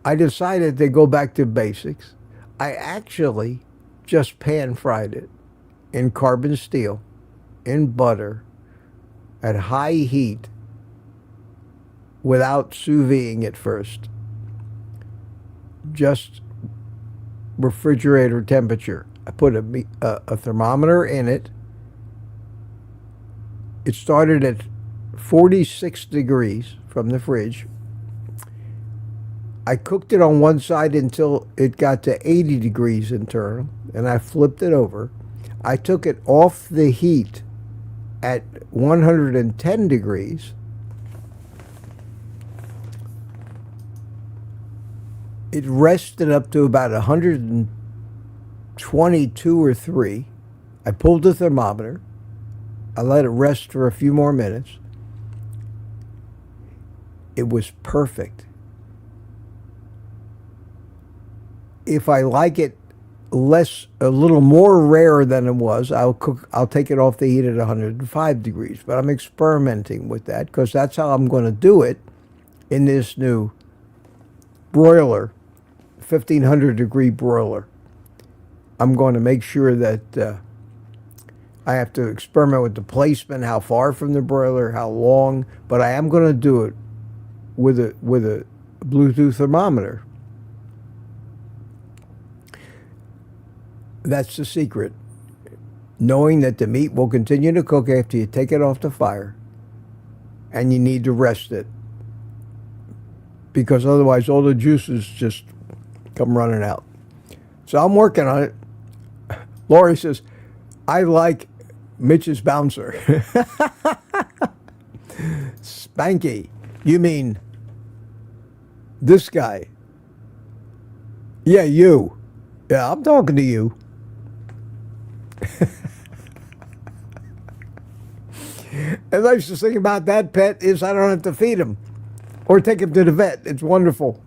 I decided to go back to basics. I actually just pan fried it in carbon steel, in butter, at high heat, without sous videing it first. Just refrigerator temperature. I put a thermometer in it. It started at 46 degrees from the fridge. I cooked it on one side until it got to 80 degrees internal, and I flipped it over. I took it off the heat at 110 degrees. It rested up to about 122 or 3. I pulled the thermometer. I let it rest for a few more minutes. It was perfect. if I like it a little more rare than it was, I'll take it off the heat at 105 degrees. But I'm experimenting with that because that's how I'm going to do it in this new broiler, 1500 degree broiler. I'm going to make sure that I have to experiment with the placement, how far from the broiler, how long, but I am going to do it with a Bluetooth thermometer. That's the secret. Knowing that the meat will continue to cook after you take it off the fire, and you need to rest it, because otherwise all the juices just come running out. So I'm working on it. Lori says, I like Mitch's bouncer. Spanky. You mean this guy? Yeah, you. Yeah, I'm talking to you. The nicest thing about that pet is I don't have to feed him or take him to the vet. It's wonderful.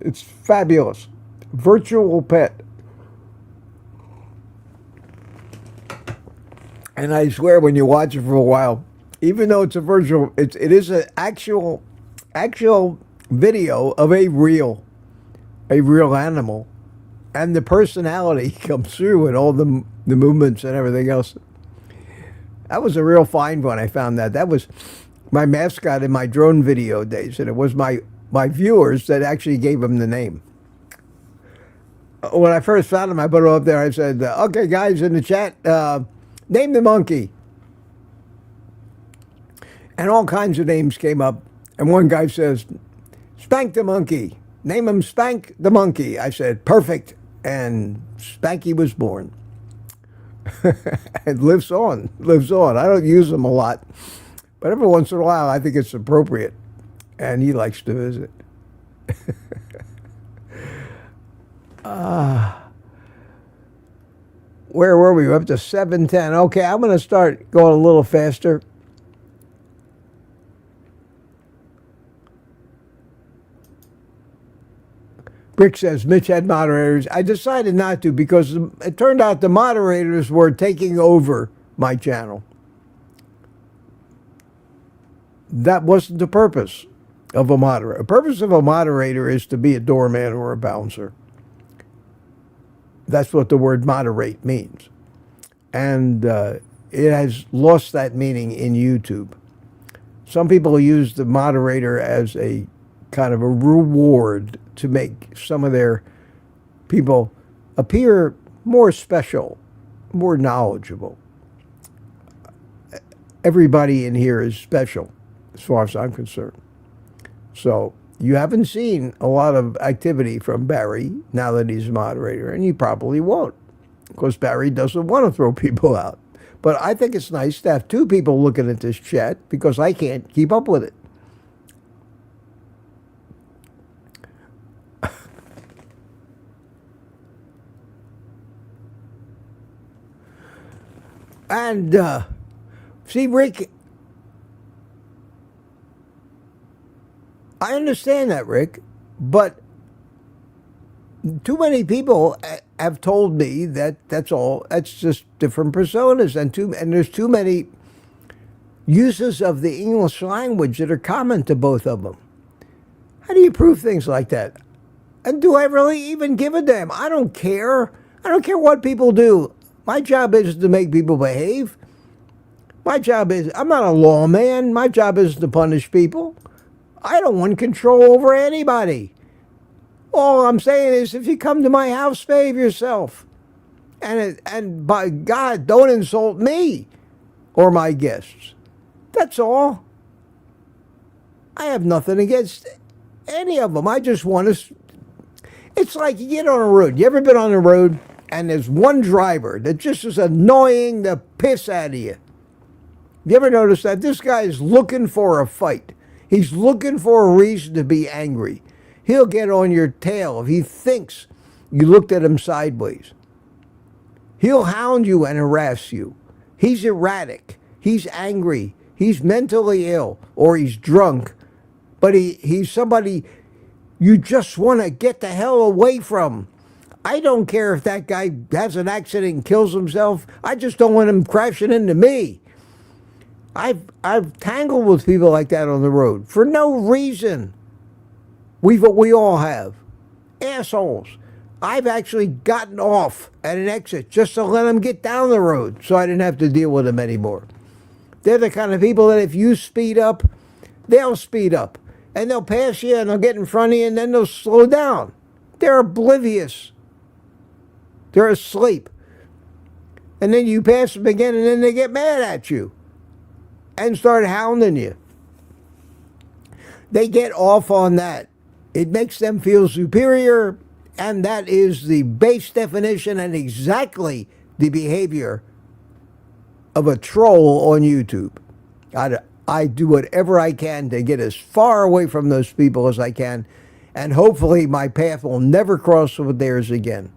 It's fabulous. Virtual pet. And I swear, when you watch it for a while, even though it's a virtual, it is an actual video of a real animal, and the personality comes through and all the movements and everything else. That was a real find when I found that. That was my mascot in my drone video days, and it was my viewers that actually gave him the name. When I first found him, I put it up there. I said, okay, guys, in the chat, name the monkey. And all kinds of names came up. And one guy says, Spank the monkey. Name him Spank the monkey. I said, perfect. And Spanky was born. It lives on. I don't use him a lot. But every once in a while, I think it's appropriate. And he likes to visit. Where were we? We're up to 7:10. Okay, I'm going to start going a little faster. Rick says, Mitch had moderators. I decided not to because it turned out the moderators were taking over my channel. That wasn't the purpose of a moderator. The purpose of a moderator is to be a doorman or a bouncer. That's what the word moderate means. And it has lost that meaning in YouTube. Some people use the moderator as a kind of a reward to make some of their people appear more special, more knowledgeable. Everybody in here is special, as far as I'm concerned. So you haven't seen a lot of activity from Barry now that he's a moderator, and you probably won't, because Barry doesn't want to throw people out. But I think it's nice to have two people looking at this chat, because I can't keep up with it. And, see, Rick, I understand that, Rick, but too many people have told me that that's all. That's just different personas, and there's too many uses of the English language that are common to both of them. How do you prove things like that? And do I really even give a damn? I don't care. I don't care what people do. My job is to make people behave. My job is, I'm not a lawman. My job is to punish people. I don't want control over anybody. All I'm saying is, if you come to my house, behave yourself. And by God, don't insult me or my guests. That's all. I have nothing against any of them. I just want to... It's like you get on a road. You ever been on the road and there's one driver that just is annoying the piss out of you? You ever notice that? This guy is looking for a fight. He's looking for a reason to be angry. He'll get on your tail if he thinks you looked at him sideways. He'll hound you and harass you. He's erratic. He's angry. He's mentally ill, or he's drunk. But he's somebody you just want to get the hell away from. I don't care if that guy has an accident and kills himself. I just don't want him crashing into me. I've tangled with people like that on the road for no reason. We all have. Assholes. I've actually gotten off at an exit just to let them get down the road so I didn't have to deal with them anymore. They're the kind of people that if you speed up, they'll speed up. And they'll pass you and they'll get in front of you and then they'll slow down. They're oblivious. They're asleep. And then you pass them again and then they get mad at you and start hounding you. They get off on that. It makes them feel superior, and that is the base definition and exactly the behavior of a troll on YouTube. I do whatever I can to get as far away from those people as I can, and hopefully my path will never cross with theirs again.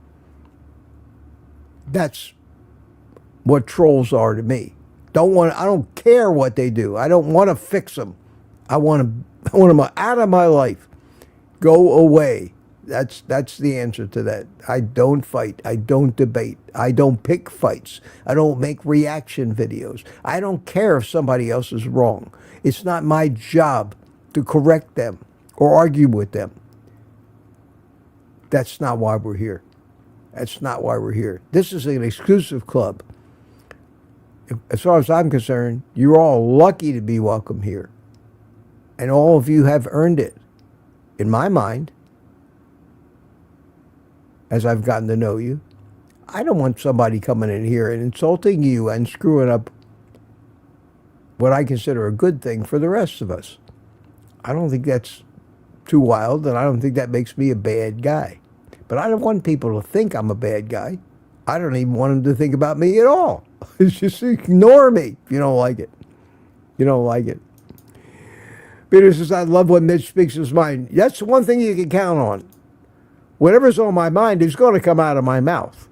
That's what trolls are to me. I don't care what they do. I don't want to fix them. I want them out of my life. Go away. That's the answer to that. I don't fight. I don't debate. I don't pick fights. I don't make reaction videos. I don't care if somebody else is wrong. It's not my job to correct them or argue with them. That's not why we're here. That's not why we're here. This is an exclusive club. As far as I'm concerned, you're all lucky to be welcome here. And all of you have earned it. In my mind, as I've gotten to know you, I don't want somebody coming in here and insulting you and screwing up what I consider a good thing for the rest of us. I don't think that's too wild, and I don't think that makes me a bad guy. But I don't want people to think I'm a bad guy. I don't even want them to think about me at all. Just ignore me if you don't like it. You don't like it. Peter says, I love when Mitch speaks his mind. That's one thing you can count on. Whatever's on my mind is going to come out of my mouth.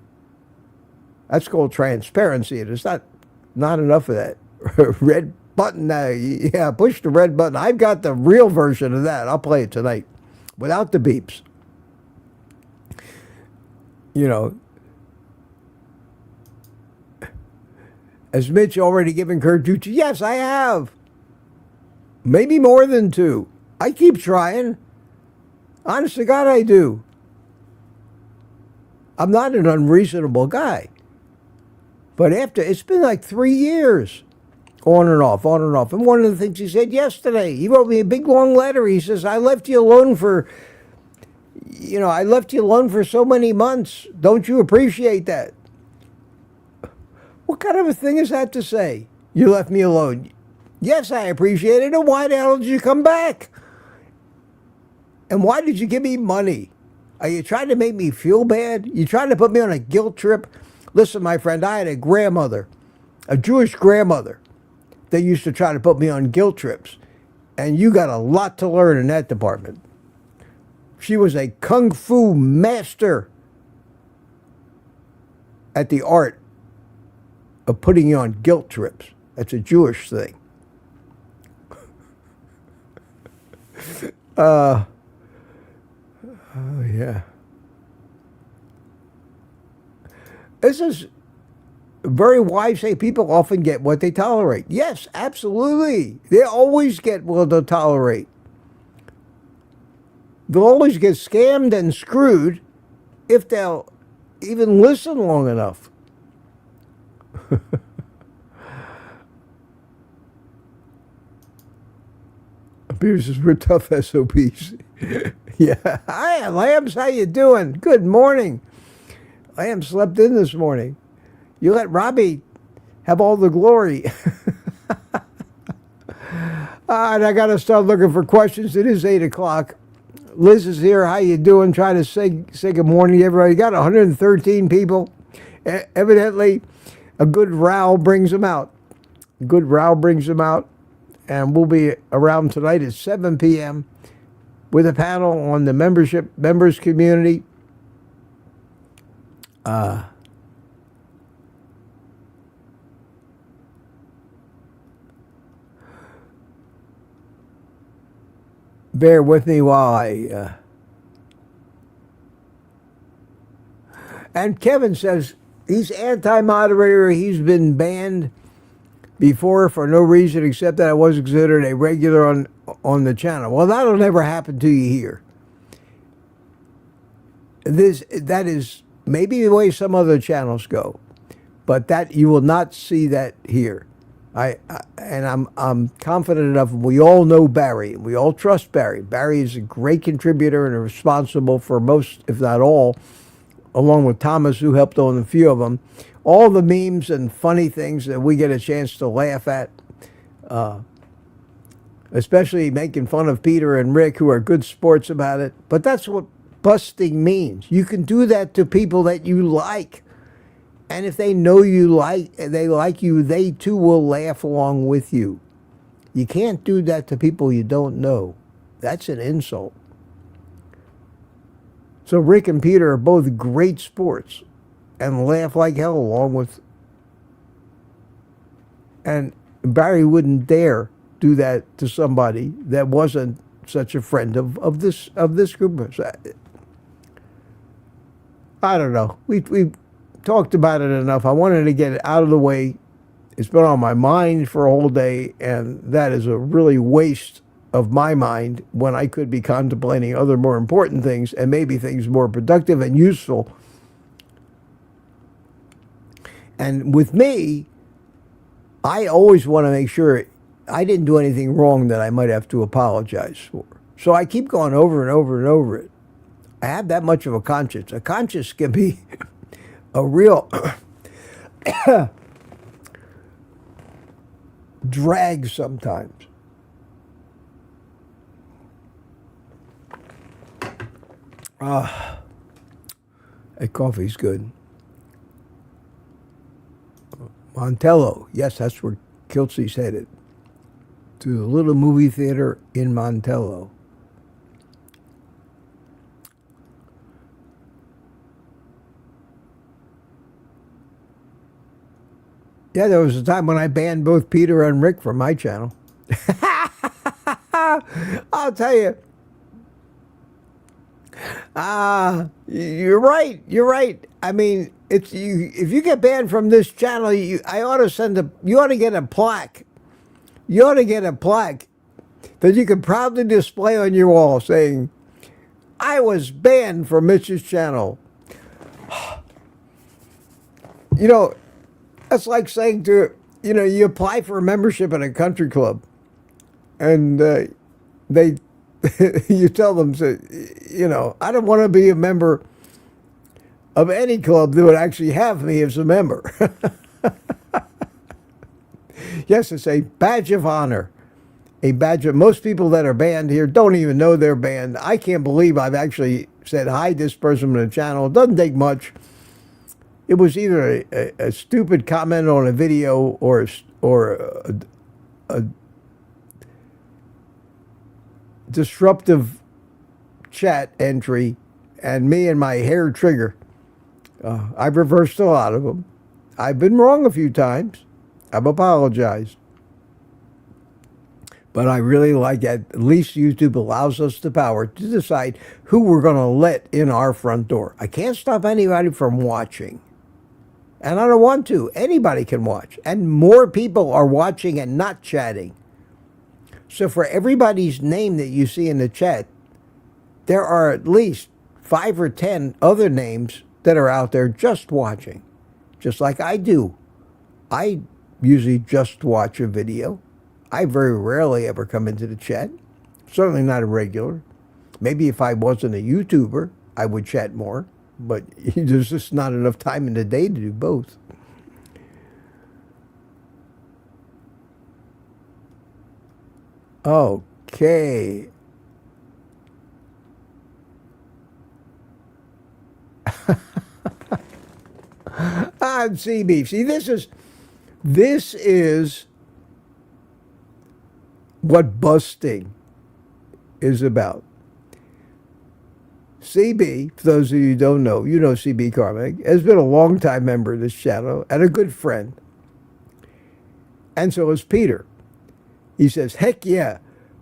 That's called transparency. And it's not enough of that. Red button. Yeah, push the red button. I've got the real version of that. I'll play it tonight without the beeps. You know, has Mitch already given Kurt 2? Yes, I have. Maybe more than 2. I keep trying. Honest to God, I do. I'm not an unreasonable guy. But it's been like 3 years. On and off, on and off. And one of the things he said yesterday, he wrote me a big long letter. He says, I left you alone for so many months. Don't you appreciate that? What kind of a thing is that to say? You left me alone. Yes, I appreciate it. And why the hell did you come back? And why did you give me money? Are you trying to make me feel bad? You trying to put me on a guilt trip? Listen, my friend, I had a grandmother, a Jewish grandmother, that used to try to put me on guilt trips. And you got a lot to learn in that department. She was a kung fu master at the art of putting you on guilt trips. That's a Jewish thing. Oh, yeah. This is very wise. Say people often get what they tolerate. Yes, absolutely. They always get what they'll tolerate. They'll always get scammed and screwed if they'll even listen long enough. Peter says, we're tough SOBs. Yeah. Hi, Lambs. How you doing? Good morning. Lamb slept in this morning. You let Robbie have all the glory. And I got to start looking for questions. It is 8 o'clock. Liz is here. How you doing? Trying to say good morning to everybody. You got 113 people. Evidently, a good row brings them out. Good row brings them out. And we'll be around tonight at 7 p.m. with a panel on the members community. Bear with me while And Kevin says he's anti-moderator. He's been banned before for no reason except that I was considered a regular on the channel. Well, that'll never happen to you here. That is maybe the way some other channels go, but that you will not see that here. I'm confident enough. We all know Barry. We all trust Barry. Barry is a great contributor and responsible for most, if not all, along with Thomas, who helped on a few of them. All the memes and funny things that we get a chance to laugh at, especially making fun of Peter and Rick, who are good sports about it. But that's what busting means. You can do that to people that you like. And if they know they like you, they too will laugh along with you. You can't do that to people you don't know. That's an insult. So Rick and Peter are both great sports and laugh like hell along with. And Barry wouldn't dare do that to somebody that wasn't such a friend of this group. I don't know. We talked about it enough. I wanted to get it out of the way. It's been on my mind for a whole day, and that is a really waste of my mind when I could be contemplating other more important things and maybe things more productive and useful. And with me, I always want to make sure I didn't do anything wrong that I might have to apologize for. So I keep going over and over and over it. I have that much of a conscience. A conscience can be a real drag sometimes. That coffee's good. Montello, yes, that's where Kiltsey's headed. To the little movie theater in Montello. Yeah, there was a time when I banned both Peter and Rick from my channel. I'll tell you. You're right. You're right. I mean, it's you. If you get banned from this channel, you ought to get a plaque. You ought to get a plaque that you can proudly display on your wall saying, "I was banned from Mitch's channel." You know, that's like saying you apply for a membership in a country club, and you tell them, I don't want to be a member of any club that would actually have me as a member. Yes, it's a badge of honor. A badge of, most people that are banned here don't even know they're banned. I can't believe I've actually said hi to this person on the channel. It doesn't take much. It was either a stupid comment on a video or a disruptive chat entry, and me and my hair trigger. I've reversed a lot of them. I've been wrong a few times. I've apologized. But I really like that. At least YouTube allows us the power to decide who we're going to let in our front door. I can't stop anybody from watching. And I don't want to. Anybody can watch. And more people are watching and not chatting. So for everybody's name that you see in the chat, there are at least 5 or 10 other names that are out there just watching. Just like I do. I usually just watch a video. I very rarely ever come into the chat. Certainly not a regular. Maybe if I wasn't a YouTuber, I would chat more. But there's just not enough time in the day to do both. Okay. CB. See, this is what busting is about. CB, for those of you who don't know, you know CB Carmack, has been a long-time member of this channel and a good friend. And so is Peter. He says, heck yeah,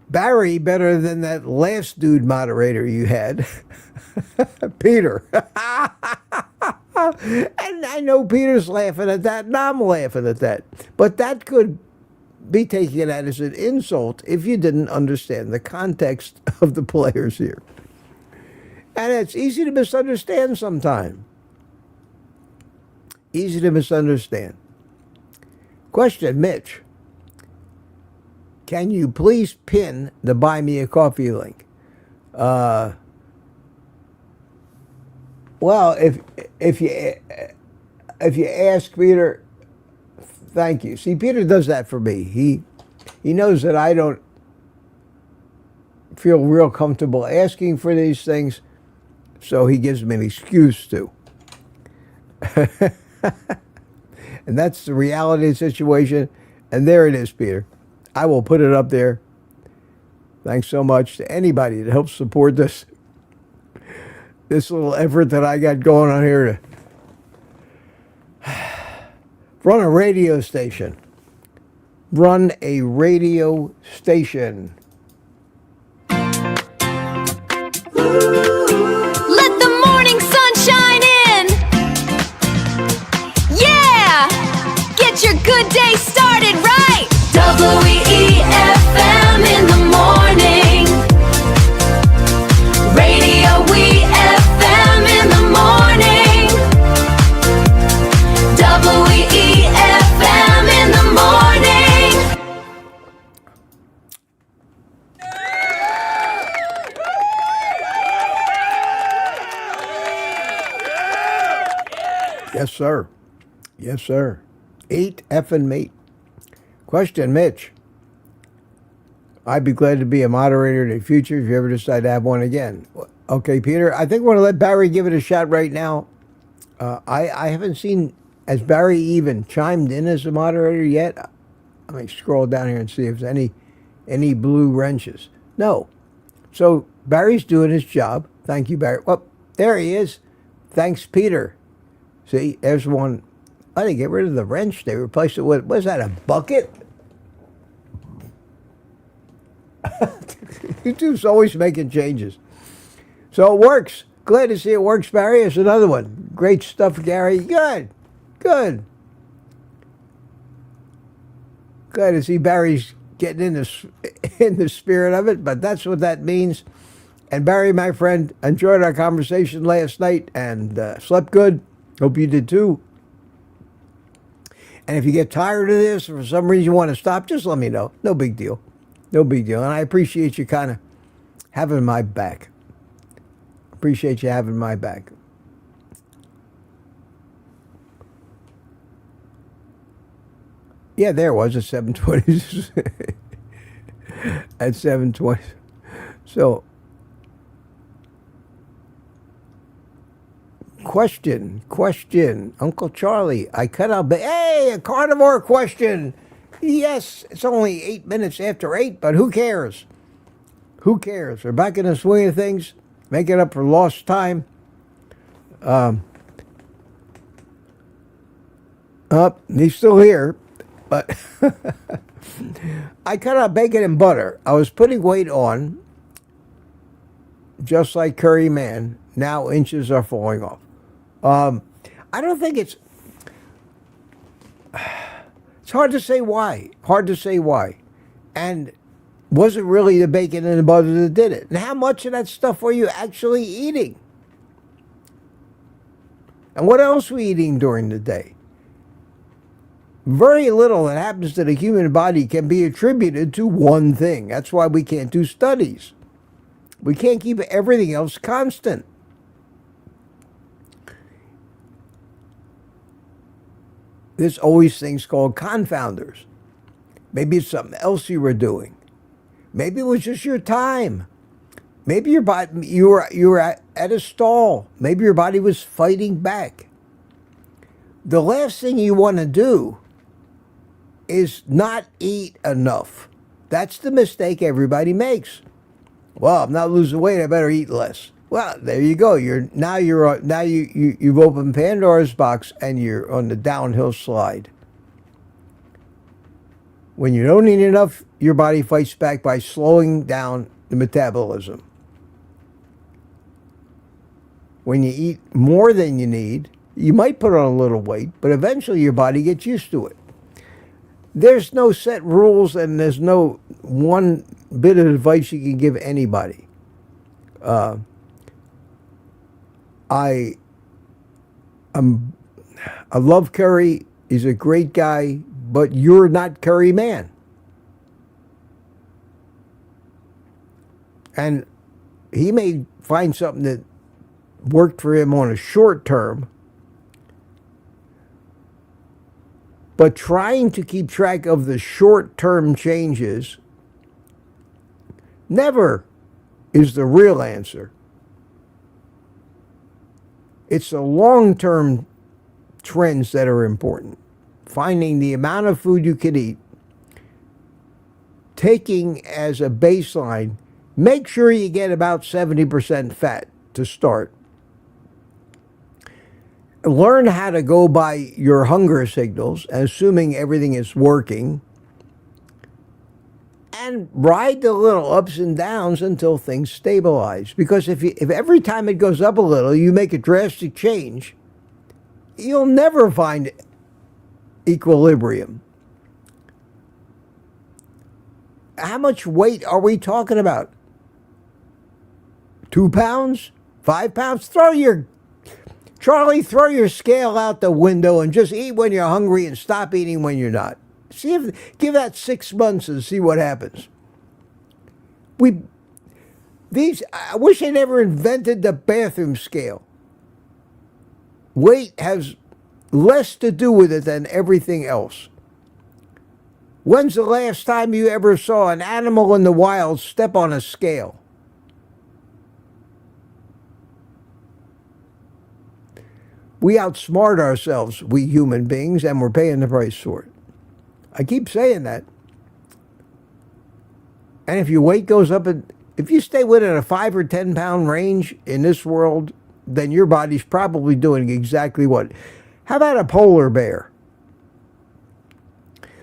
Barry better than that last dude moderator you had. Peter. And I know Peter's laughing at that, and I'm laughing at that. But that could be taken as an insult if you didn't understand the context of the players here. And it's easy to misunderstand sometimes. Easy to misunderstand. Question, Mitch. Can you please pin the Buy Me a Coffee link? Well, if you ask Peter, thank you. See, Peter does that for me. He knows that I don't feel real comfortable asking for these things, so he gives me an excuse to. And that's the reality of the situation. And there it is, Peter. I will put it up there. Thanks so much to anybody that helps support this little effort that I got going on here to run a radio station. Run a radio station. Let the morning sun shine in. Yeah! Get your good day started right. WEFM in the morning. Radio WEFM in the morning. WEFM in the morning. Yes, sir. Yes, sir. 8 effing mate. Question, Mitch. I'd be glad to be a moderator in the future if you ever decide to have one again. Okay, Peter, I think we're going to let Barry give it a shot right now. I haven't seen, has Barry even chimed in as a moderator yet? Let me scroll down here and see if there's any blue wrenches. No. So Barry's doing his job. Thank you, Barry. Well, there he is. Thanks, Peter. See, there's one. I didn't get rid of the wrench. They replaced it with, was that, a bucket? YouTube's always making changes. So it works. Glad to see it works, Barry. There's another one. Great stuff, Gary. Good. Good. Glad to see Barry's getting in the spirit of it, but that's what that means. And Barry, my friend, enjoyed our conversation last night and slept good. Hope you did too. And if you get tired of this or for some reason you want to stop, just let me know. No big deal. No big deal. And I appreciate you kind of having my back. Appreciate you having my back. Yeah, there it was at 7:20. At 7:20. So, question. Uncle Charlie, I cut out. Hey, a carnivore question. Yes, it's only 8 minutes after 8, but who cares? Who cares? We're back in the swing of things, making up for lost time. He's still here, but I cut out bacon and butter. I was putting weight on, just like Curry Man. Now inches are falling off. I don't think it's hard to say why. Hard to say why. And was it really the bacon and the butter that did it? And how much of that stuff were you actually eating? And what else were we eating during the day? Very little that happens to the human body can be attributed to one thing. That's why we can't do studies. We can't keep everything else constant. There's always things called confounders. Maybe it's something else you were doing. Maybe it was just your time. Maybe your body, you were at a stall. Maybe your body was fighting back. The last thing you want to do is not eat enough. That's the mistake everybody makes. Well, I'm not losing weight. I better eat less. Well, there you go. You've opened Pandora's box and you're on the downhill slide. When you don't eat enough, your body fights back by slowing down the metabolism. When you eat more than you need, You might put on a little weight, but eventually your body gets used to it. There's no set rules, and there's no one bit of advice you can give anybody. I love Curry. He's a great guy, but you're not Curry man. And he may find something that worked for him on a short term, but trying to keep track of the short-term changes never is the real answer. It's the long-term trends that are important. Finding the amount of food you can eat, taking as a baseline, make sure you get about 70% fat to start. Learn how to go by your hunger signals, assuming everything is working, and ride the little ups and downs until things stabilize. Because if every time it goes up a little, you make a drastic change, you'll never find equilibrium. How much weight are we talking about? 2 pounds? 5 pounds? Charlie, throw your scale out the window and just eat when you're hungry and stop eating when you're not. Give that 6 months and see what happens. I wish they never invented the bathroom scale. Weight has less to do with it than everything else. When's the last time you ever saw an animal in the wild step on a scale? We outsmart ourselves, we human beings, and we're paying the price for it. I keep saying that. And if your weight goes up, if you stay within a 5 or 10 pound range in this world, then your body's probably doing exactly what? How about a polar bear?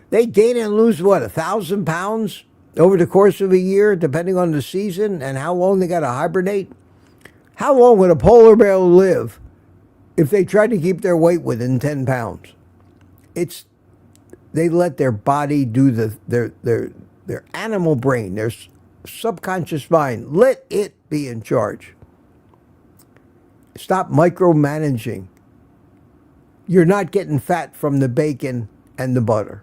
They gain and lose, what, 1,000 pounds over the course of a year, depending on the season and how long they got to hibernate? How long would a polar bear live if they tried to keep their weight within 10 pounds? They let their body do their animal brain, their subconscious mind, let it be in charge. Stop micromanaging. You're not getting fat from the bacon and the butter.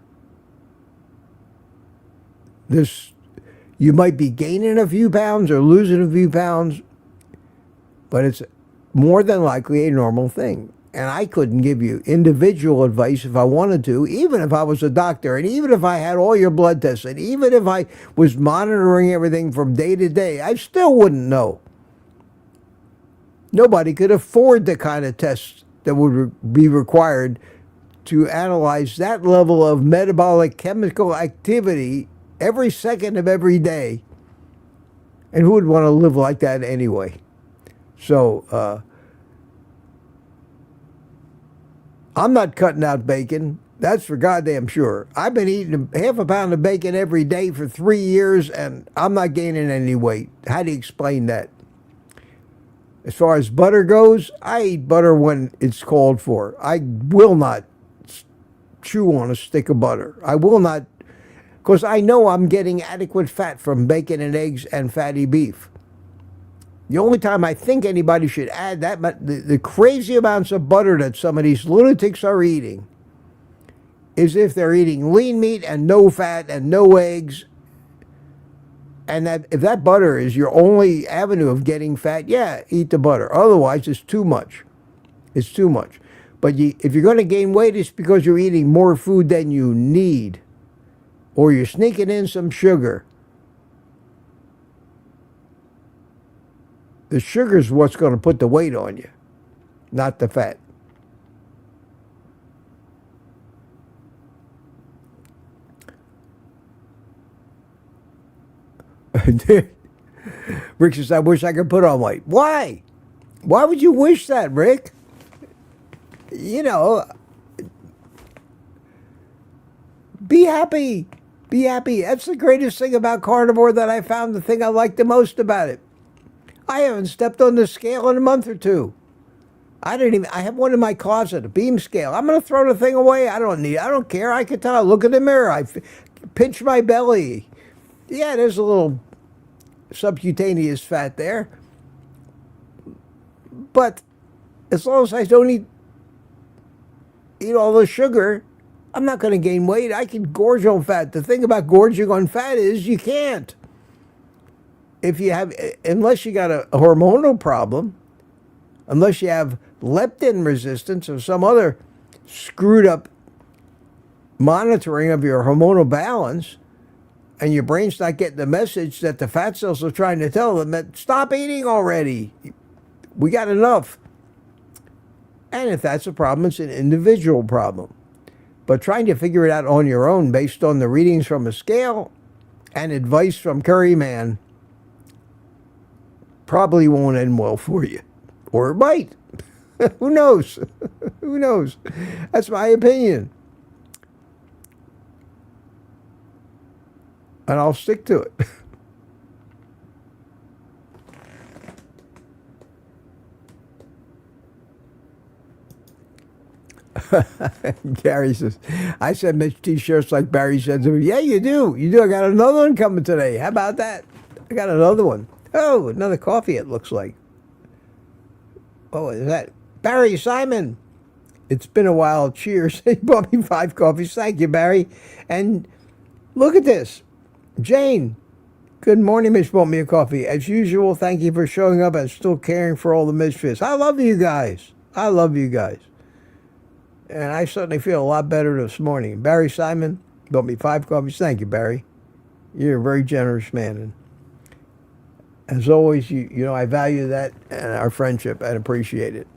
You might be gaining a few pounds or losing a few pounds, but it's more than likely a normal thing. And I couldn't give you individual advice if I wanted to, even if I was a doctor, and even if I had all your blood tests, and even if I was monitoring everything from day to day, I still wouldn't know. Nobody could afford the kind of tests that would be required to analyze that level of metabolic chemical activity every second of every day. And who would want to live like that anyway? So, I'm not cutting out bacon. That's for goddamn sure. I've been eating half a pound of bacon every day for 3 years, and I'm not gaining any weight. How do you explain that? As far as butter goes, I eat butter when it's called for. I will not chew on a stick of butter. I will not, because I know I'm getting adequate fat from bacon and eggs and fatty beef. The only time I think anybody should add that, the crazy amounts of butter that some of these lunatics are eating, is if they're eating lean meat and no fat and no eggs. And that if that butter is your only avenue of getting fat, yeah, eat the butter. Otherwise, it's too much. It's too much. But if you're going to gain weight, it's because you're eating more food than you need, or you're sneaking in some sugar. The sugar is what's going to put the weight on you, not the fat. Rick says, I wish I could put on weight. Why? Why would you wish that, Rick? You know, be happy. Be happy. That's the greatest thing about carnivore that I found, the thing I like the most about it. I haven't stepped on the scale in a month or two. I have one in my closet, a beam scale. I'm going to throw the thing away. I don't care. I can tell. Look in the mirror. Pinch my belly. Yeah, there's a little subcutaneous fat there. But as long as I don't eat all the sugar, I'm not going to gain weight. I can gorge on fat. The thing about gorging on fat is you can't. Unless you got a hormonal problem, unless you have leptin resistance or some other screwed up monitoring of your hormonal balance, and your brain's not getting the message that the fat cells are trying to tell them that stop eating already. We got enough. And if that's a problem, it's an individual problem. But trying to figure it out on your own based on the readings from a scale and advice from Curryman probably won't end well for you. Or it might. Who knows? Who knows? That's my opinion. And I'll stick to it. Gary says, I send Mitch t-shirts like Barry sends them. Yeah, you do. You do. I got another one coming today. How about that? I got another one. Oh, another coffee, it looks like. Oh, is that Barry Simon? It's been a while. Cheers. He bought me 5 coffees. Thank you, Barry. And look at this. Jane. Good morning, Mitch bought me a coffee. As usual, thank you for showing up and still caring for all the misfits. I love you guys. I love you guys. And I certainly feel a lot better this morning. Barry Simon bought me 5 coffees. Thank you, Barry. You're a very generous man. And as always, you know, I value that and our friendship and appreciate it.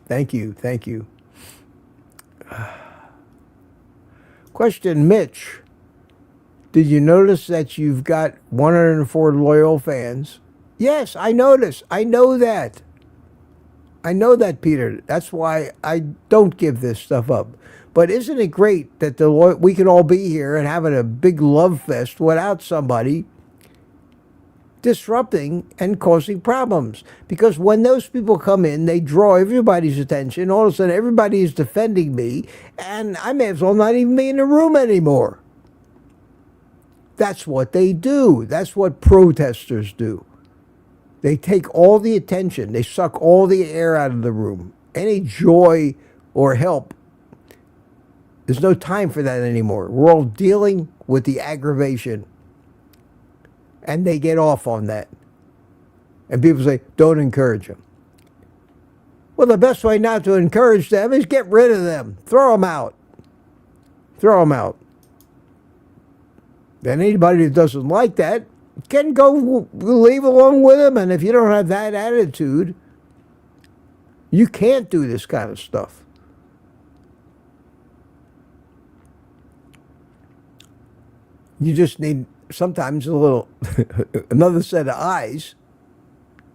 Thank you. Thank you. Question, Mitch. Did you notice that you've got 104 loyal fans? Yes, I noticed. I know that. I know that, Peter. That's why I don't give this stuff up. But isn't it great that we can all be here and having a big love fest without somebody disrupting and causing problems? Because when those people come in, they draw everybody's attention. All of a sudden, everybody is defending me, and I may as well not even be in the room anymore. That's what they do. That's what protesters do. They take all the attention. They suck all the air out of the room. Any joy or help, there's no time for that anymore. We're all dealing with the aggravation. And they get off on that. And people say, don't encourage them. Well, the best way not to encourage them is get rid of them. Throw them out. Throw them out. And anybody that doesn't like that can go leave along with them. And if you don't have that attitude, you can't do this kind of stuff. You just need sometimes a little, another set of eyes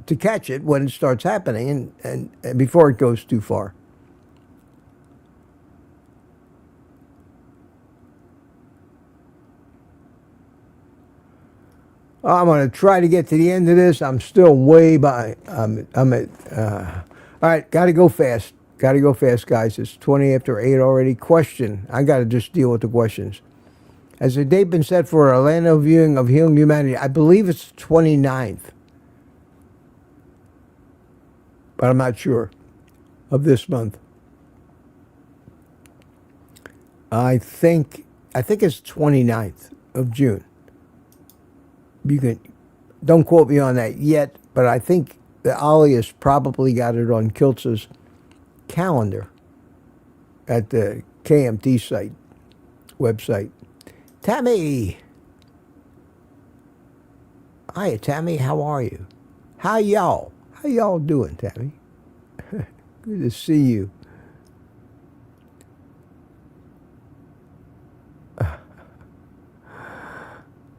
to catch it when it starts happening and before it goes too far. I'm going to try to get to the end of this. I'm still way by. All right, got to go fast. Got to go fast, guys. It's 20 after 8 already. Question. I got to just deal with the questions. Has a date been set for Orlando viewing of Healing Humanity? I believe it's the 29th. But I'm not sure of this month. I think it's 29th of June. You can, don't quote me on that yet, but I think the Ollie has probably got it on Kiltz's calendar at the KMT site, website. Tammy. Hi, Tammy. How are you? How y'all? How y'all doing, Tammy? Good to see you.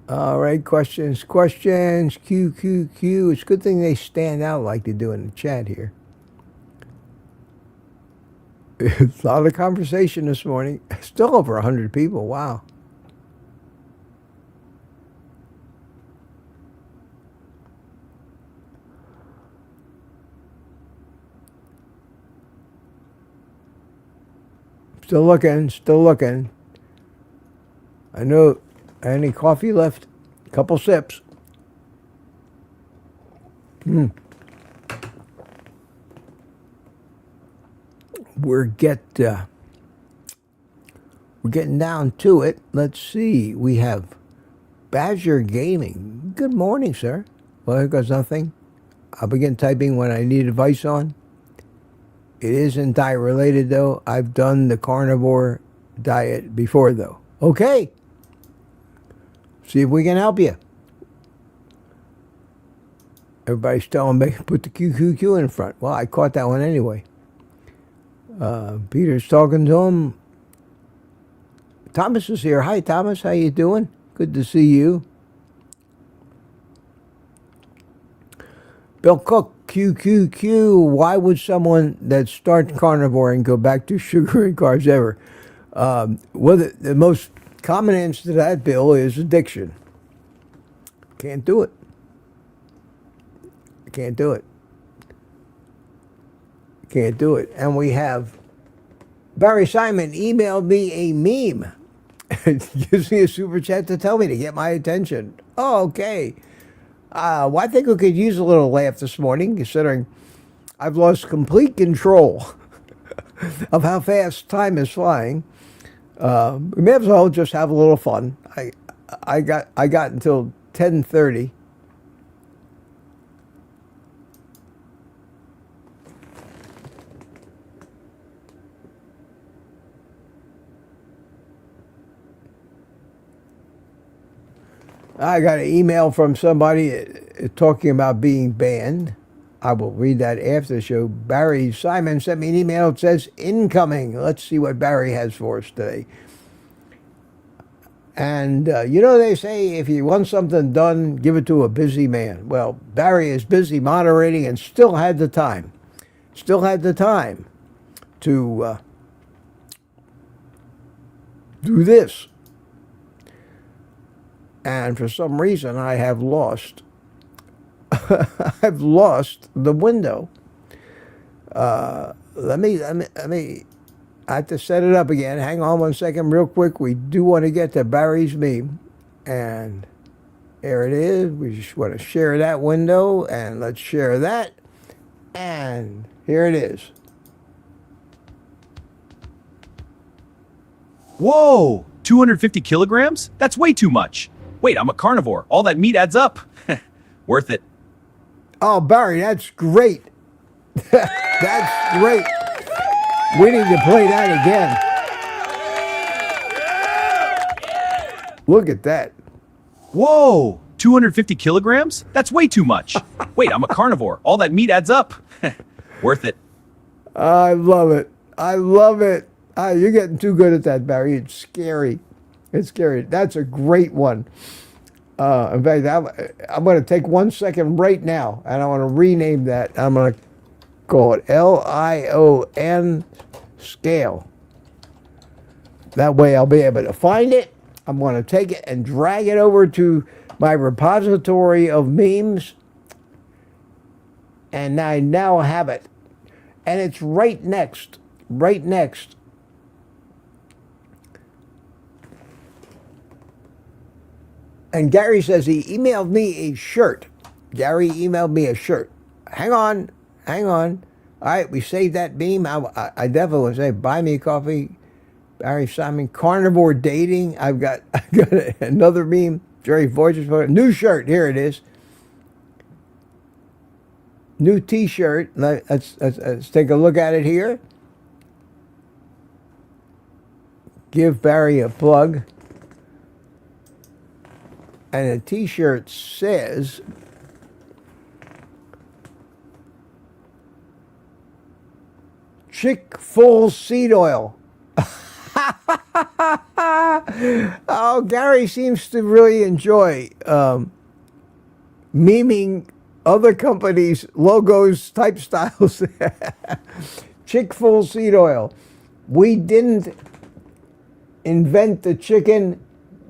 All right, questions. Q. It's a good thing they stand out like they do in the chat here. It's a lot of conversation this morning. Still over 100 people. Wow. Still looking, still looking. I know. Any coffee left? Couple sips. We're getting down to it. Let's see. We have Badger Gaming. Good morning, sir. Well, here goes nothing. I'll begin typing when I need advice on. It isn't diet related, though. I've done the carnivore diet before, though. Okay. See if we can help you. Everybody's telling me put the QQQ in front. Well, I caught that one anyway. Peter's talking to him. Thomas is here. Hi, Thomas. How you doing? Good to see you. Bill Cook, QQQ. Why would someone that starts carnivore and go back to sugar and carbs ever? Well, the most common answer to that, Bill, is addiction. Can't do it. Can't do it. Can't do it. And we have Barry Simon emailed me a meme. Gives me a super chat to tell me to get my attention. Oh, okay. Well, I think we could use a little laugh this morning, considering I've lost complete control of how fast time is flying. We may as well just have a little fun. I got until 10:30. I got an email from somebody talking about being banned. I will read that after the show. Barry Simon sent me an email. It says, incoming. Let's see what Barry has for us today. And, they say if you want something done, give it to a busy man. Well, Barry is busy moderating and still had the time. Still had the time to do this. And for some reason, I have lost. I've lost the window. Let me. I have to set it up again. Hang on one second, real quick. We do want to get to Barry's meme, and there it is. We just want to share that window, and let's share that. And here it is. Whoa! 250 kilograms? That's way too much. Wait, I'm a carnivore. All that meat adds up. Worth it. Oh, Barry, that's great. That's great. We need to play that again. Look at that. Whoa! 250 kilograms? That's way too much. Wait, I'm a carnivore. All that meat adds up. Worth it. I love it. I love it. You're getting too good at that, Barry. It's scary. It's scary. That's a great one. In fact, I'm going to take 1 second right now, and I want to rename that. I'm going to call it LION scale. That way I'll be able to find it. I'm going to take it and drag it over to my repository of memes. And I now have it. And it's right next. Right next. And Gary says he emailed me a shirt. Gary emailed me a shirt. Hang on. All right, we saved that meme. I definitely would say, buy me a coffee. Barry Simon, carnivore dating. I've got another meme. Jerry Voices photo. New shirt. Here it is. New T-shirt. Let's take a look at it here. Give Barry a plug. And the T-shirt says, Chick-fil seed oil. Oh, Gary seems to really enjoy memeing other companies' logos, type styles. Chick-fil seed oil. We didn't invent the chicken,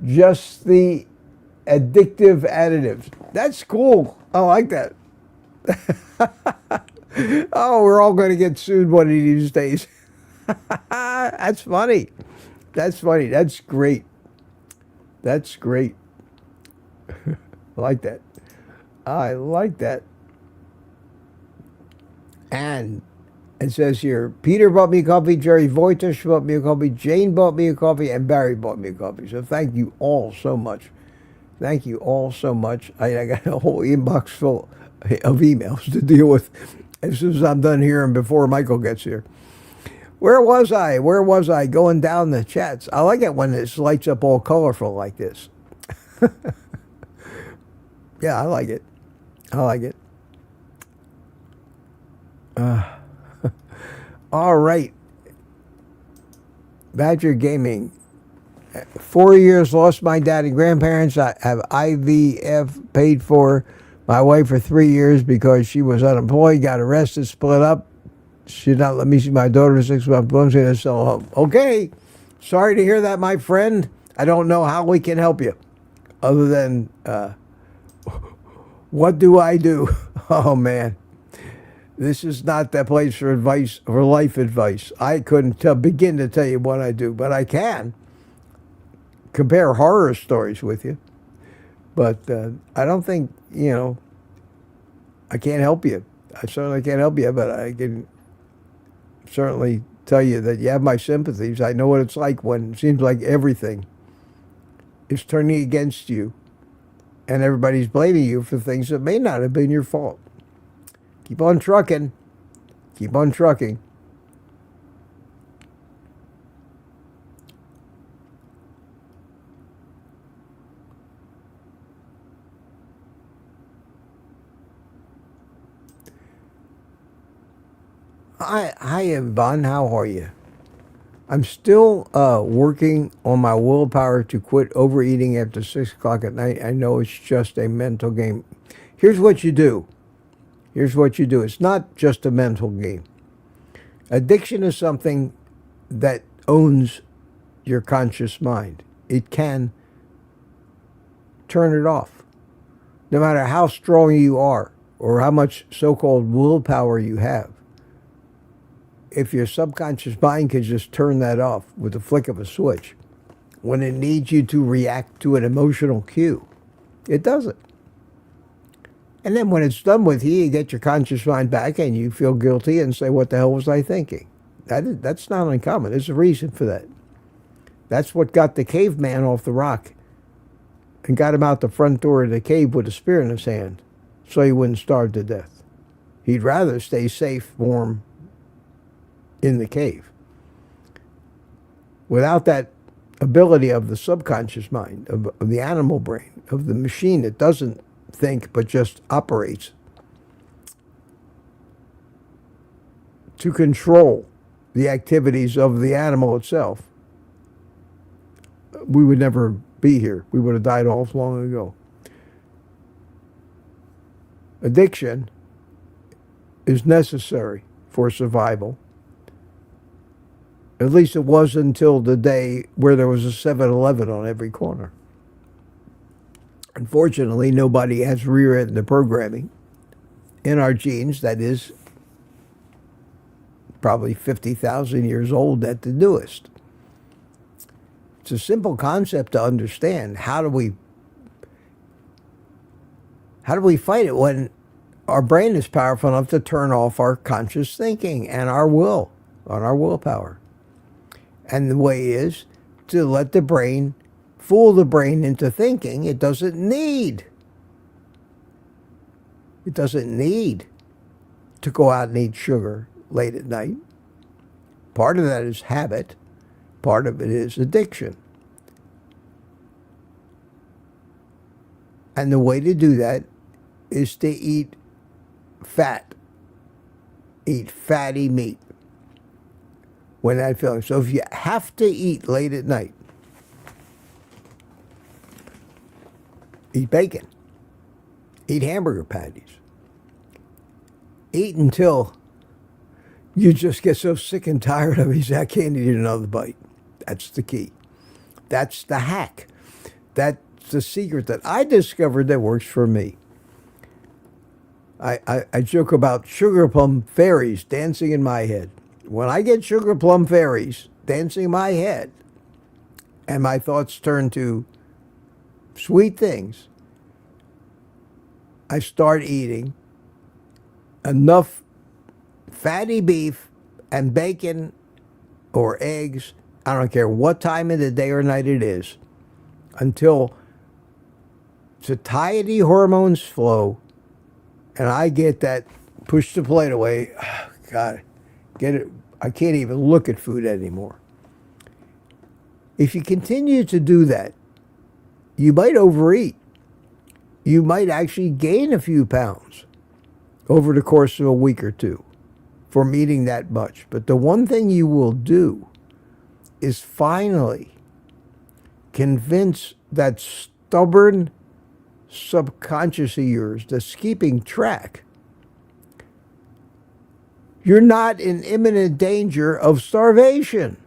just the addictive additives. That's cool. I like that. Oh, we're all going to get sued one of these days. That's funny. That's funny. That's great. That's great. I like that. I like that. And it says here, Peter bought me a coffee, Jerry Voitish bought me a coffee, Jane bought me a coffee, and Barry bought me a coffee. So thank you all so much. Thank you all so much. I got a whole inbox full of emails to deal with as soon as I'm done here and before Michael gets here. Where was I? Where was I? Going down the chats. I like it when this lights up all colorful like this. Yeah, I like it. I like it. All right. Badger Gaming. 4 years, lost my dad and grandparents. I have IVF paid for. My wife for 3 years because she was unemployed, got arrested, split up. She did not let me see my daughter for 6 months. I'm going to sell home. Okay. Sorry to hear that, my friend. I don't know how we can help you other than what do I do? Oh, man. This is not that place for advice, for life advice. I couldn't begin to tell you what I do, but I can compare horror stories with you. But I don't think, I can't help you. I certainly can't help you, but I can certainly tell you that you have my sympathies. I know what it's like when it seems like everything is turning against you and everybody's blaming you for things that may not have been your fault. Keep on trucking. Keep on trucking. Hi, Yvonne. How are you? I'm still working on my willpower to quit overeating after 6 o'clock at night. I know it's just a mental game. Here's what you do. Here's what you do. It's not just a mental game. Addiction is something that owns your conscious mind. It can turn it off. No matter how strong you are or how much so-called willpower you have, if your subconscious mind can just turn that off with the flick of a switch, when it needs you to react to an emotional cue, it does it. And then when it's done with you, you get your conscious mind back and you feel guilty and say, what the hell was I thinking? That's not uncommon. There's a reason for that. That's what got the caveman off the rock and got him out the front door of the cave with a spear in his hand so he wouldn't starve to death. He'd rather stay safe, warm in the cave. Without that ability of the subconscious mind, of the animal brain, of the machine that doesn't think but just operates to control the activities of the animal itself, we would never be here. We would have died off long ago. Addiction is necessary for survival. At least it was until the day where there was a 7-Eleven on every corner. Unfortunately, nobody has rewritten the programming in our genes that is probably 50,000 years old at the newest. It's a simple concept to understand. How do we fight it when our brain is powerful enough to turn off our conscious thinking and our will, on our willpower? And the way is to let the brain fool the brain into thinking it doesn't need. It doesn't need to go out and eat sugar late at night. Part of that is habit. Part of it is addiction. And the way to do that is to eat fat. Eat fatty meat when that feeling. So if you have to eat late at night, eat bacon. Eat hamburger patties. Eat until you just get so sick and tired of it, I can't eat another bite. That's the key. That's the hack. That's the secret that I discovered that works for me. I joke about sugar plum fairies dancing in my head. When I get sugar plum fairies dancing in my head and my thoughts turn to sweet things, I start eating enough fatty beef and bacon or eggs, I don't care what time of the day or night it is, until satiety hormones flow and I get that push the plate away. God, get it. I can't even look at food anymore. If you continue to do that, you might overeat. You might actually gain a few pounds over the course of a week or two from eating that much. But the one thing you will do is finally convince that stubborn subconscious of yours that's keeping track you're not in imminent danger of starvation.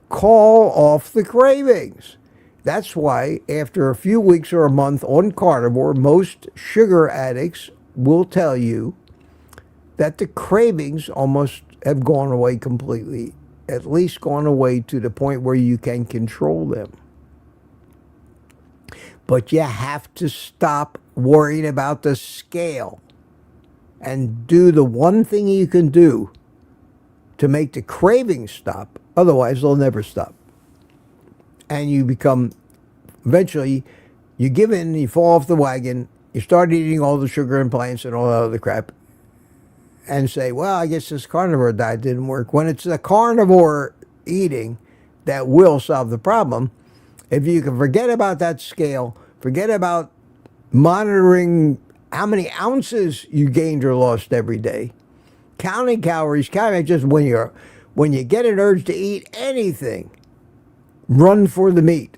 Call off the cravings. That's why after a few weeks or a month on carnivore, most sugar addicts will tell you that the cravings almost have gone away completely, at least gone away to the point where you can control them. But you have to stop worrying about the scale and do the one thing you can do to make the cravings stop. Otherwise, they'll never stop. And you become, eventually, you give in, you fall off the wagon, you start eating all the sugar and plants and all that other crap, and say, well, I guess this carnivore diet didn't work. When it's the carnivore eating that will solve the problem, if you can forget about that scale, forget about monitoring how many ounces you gained or lost every day, counting calories, counting just when you get an urge to eat anything, run for the meat,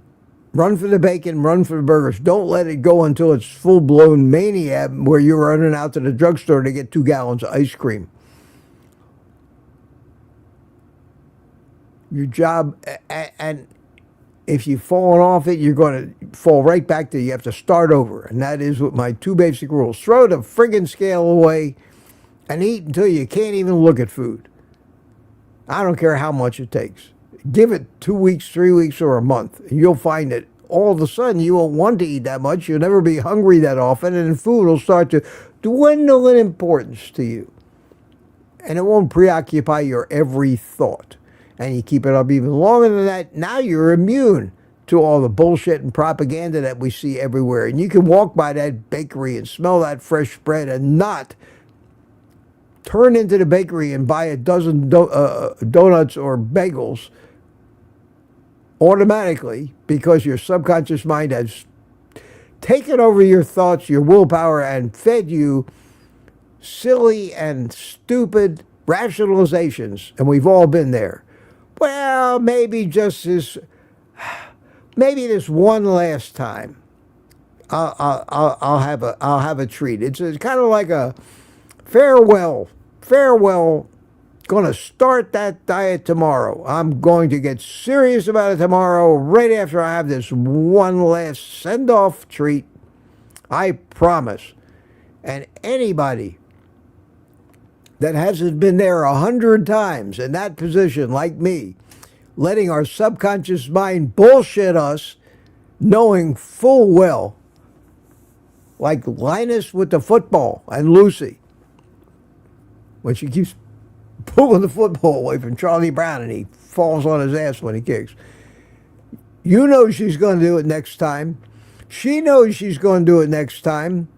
run for the bacon, run for the burgers. Don't let it go until it's full-blown mania where you're running out to the drugstore to get 2 gallons of ice cream. Your job, and if you've fallen off it, you're going to fall right back to you have to start over. And that is what my 2 basic rules. Throw the friggin' scale away and eat until you can't even look at food. I don't care how much it takes. Give it 2 weeks, 3 weeks, or a month. And you'll find that all of a sudden you won't want to eat that much. You'll never be hungry that often. And food will start to dwindle in importance to you. And it won't preoccupy your every thought. And you keep it up even longer than that, now you're immune to all the bullshit and propaganda that we see everywhere. And you can walk by that bakery and smell that fresh bread and not turn into the bakery and buy a dozen donuts or bagels automatically because your subconscious mind has taken over your thoughts, your willpower, and fed you silly and stupid rationalizations. And we've all been there. Well, maybe just this, maybe this one last time, I'll have a treat. It's kind of like a farewell. Going to start that diet tomorrow. I'm going to get serious about it tomorrow, right after I have this one last send-off treat. I promise. And anybody that hasn't been there 100 times in that position like me, letting our subconscious mind bullshit us, knowing full well, like Linus with the football and Lucy, when she keeps pulling the football away from Charlie Brown and he falls on his ass when he kicks. You know she's going to do it next time. She knows she's going to do it next time.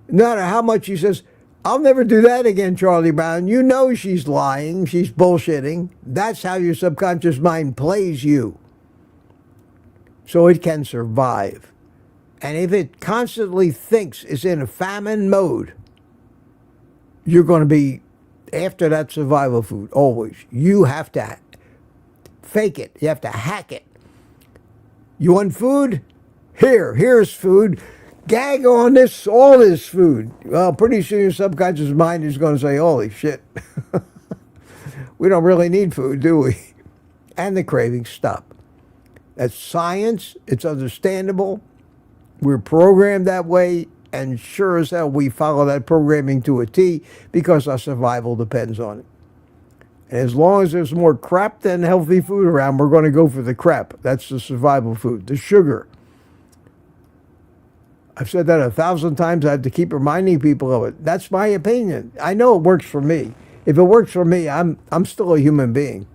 No matter how much she says, I'll never do that again, Charlie Brown. You know she's lying. She's bullshitting. That's how your subconscious mind plays you. So it can survive. And if it constantly thinks it's in a famine mode, you're going to be after that survival food, always. You have to fake it. You have to hack it. You want food? Here's food. Gag on this, all this food. Well, pretty soon your subconscious mind is going to say, holy shit. We don't really need food, do we? And the cravings stop. That's science. It's understandable. We're programmed that way. and sure as hell we follow that programming to a T because our survival depends on it. And as long as there's more crap than healthy food around, we're going to go for the crap. That's the survival food, the sugar. I've said that 1,000 times. I have to keep reminding people of it. That's my opinion. I know it works for me. If it works for me, I'm still a human being.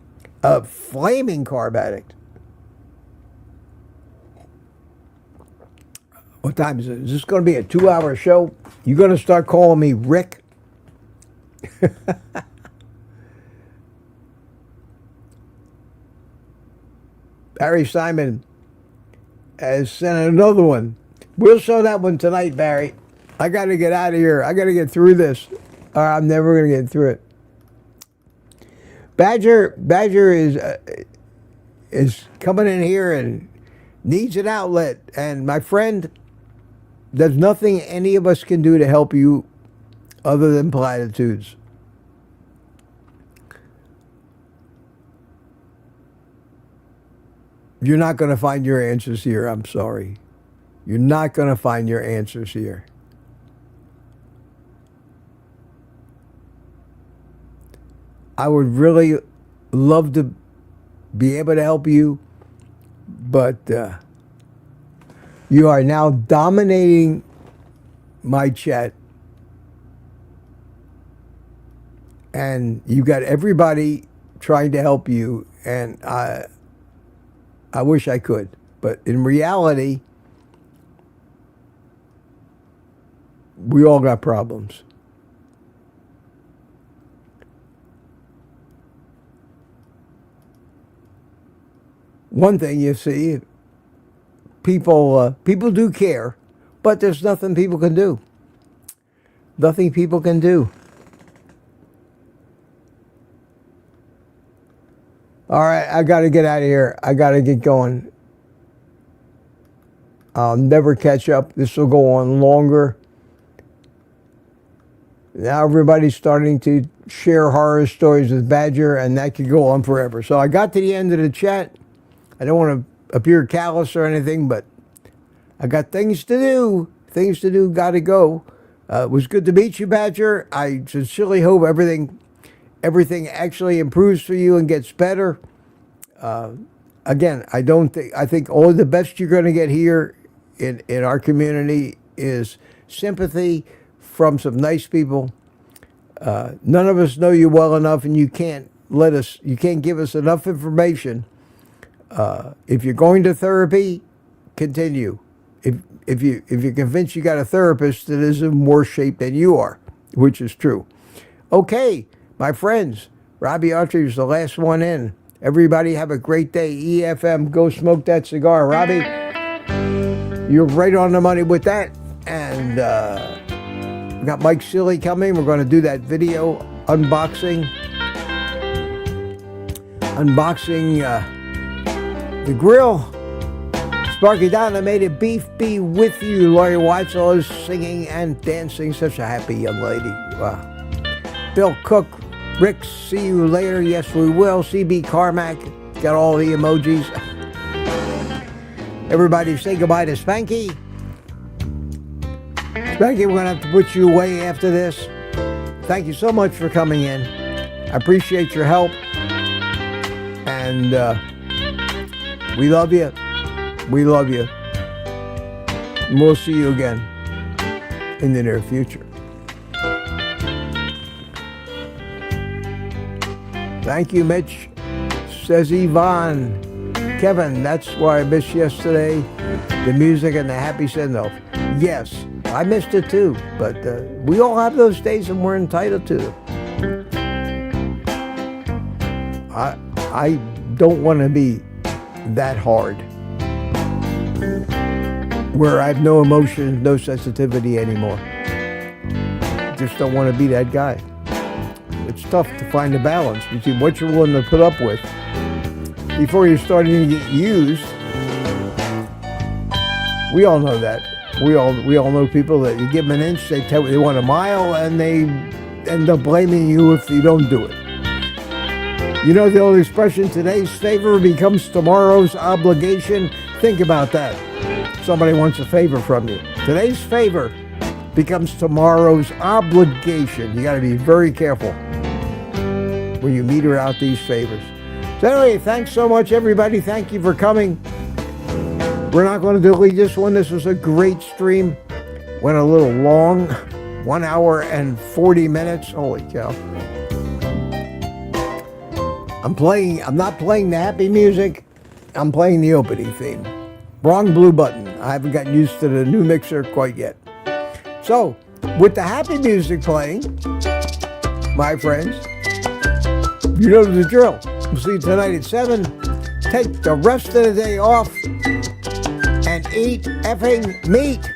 A flaming carb addict. What time is it? Is this going to be a 2-hour show? You going to start calling me Rick? Barry Simon has sent another one. We'll show that one tonight, Barry. I got to get out of here. I got to get through this, or I'm never going to get through it. Badger is coming in here and needs an outlet. And my friend, there's nothing any of us can do to help you other than platitudes. You're not going to find your answers here. I'm sorry. You're not going to find your answers here. I would really love to be able to help you, but you are now dominating my chat. And you got everybody trying to help you, and I wish I could. But in reality, we all got problems. One thing you see, people do care, but there's nothing people can do. Nothing people can do. All right, I got to get out of here. I got to get going. I'll never catch up. This will go on longer. Now everybody's starting to share horror stories with Badger, and that could go on forever. So I got to the end of the chat. I don't want to appear callous or anything, but I got things to do. Things to do, got to go. It was good to meet you, Badger. I sincerely hope everything actually improves for you and gets better. Again, I think all the best you're going to get here in our community is sympathy from some nice people. None of us know you well enough, and you can't give us enough information. If you're going to therapy, continue. If you're convinced you got a therapist that is in worse shape than you are, which is true. Okay, my friends, Robbie Archer is the last one in. Everybody have a great day. EFM, go smoke that cigar. Robbie, you're right on the money with that. And we got Mike Silly coming. We're going to do that video unboxing the grill. Sparky Donna made it beef be with you. Lori Weitzel is singing and dancing. Such a happy young lady. Wow. Bill Cook, Rick, see you later. Yes, we will. CB Carmack, got all the emojis. Everybody say goodbye to Spanky. Spanky, we're going to have to put you away after this. Thank you so much for coming in. I appreciate your help. And we love you. We love you. And we'll see you again in the near future. Thank you, Mitch. Says Yvonne. Kevin, that's why I missed yesterday. The music and the happy send-off. Yes, I missed it too. But we all have those days and we're entitled to them. I don't want to be that hard, where I have no emotion, no sensitivity anymore. Just don't want to be that guy. It's tough to find a balance between what you're willing to put up with before you're starting to get used. We all know that. We all know people that you give them an inch, they want a mile, and they end up blaming you if you don't do it. You know the old expression, today's favor becomes tomorrow's obligation? Think about that. Somebody wants a favor from you. Today's favor becomes tomorrow's obligation. You got to be very careful when you meter out these favors. So anyway, thanks so much, everybody. Thank you for coming. We're not going to delete this one. This was a great stream. Went a little long, 1 hour and 40 minutes. Holy cow. I'm not playing the happy music. I'm playing the opening theme. Wrong blue button. I haven't gotten used to the new mixer quite yet. So, with the happy music playing, my friends, you know the drill. We'll see you tonight at 7. Take the rest of the day off and eat effing meat.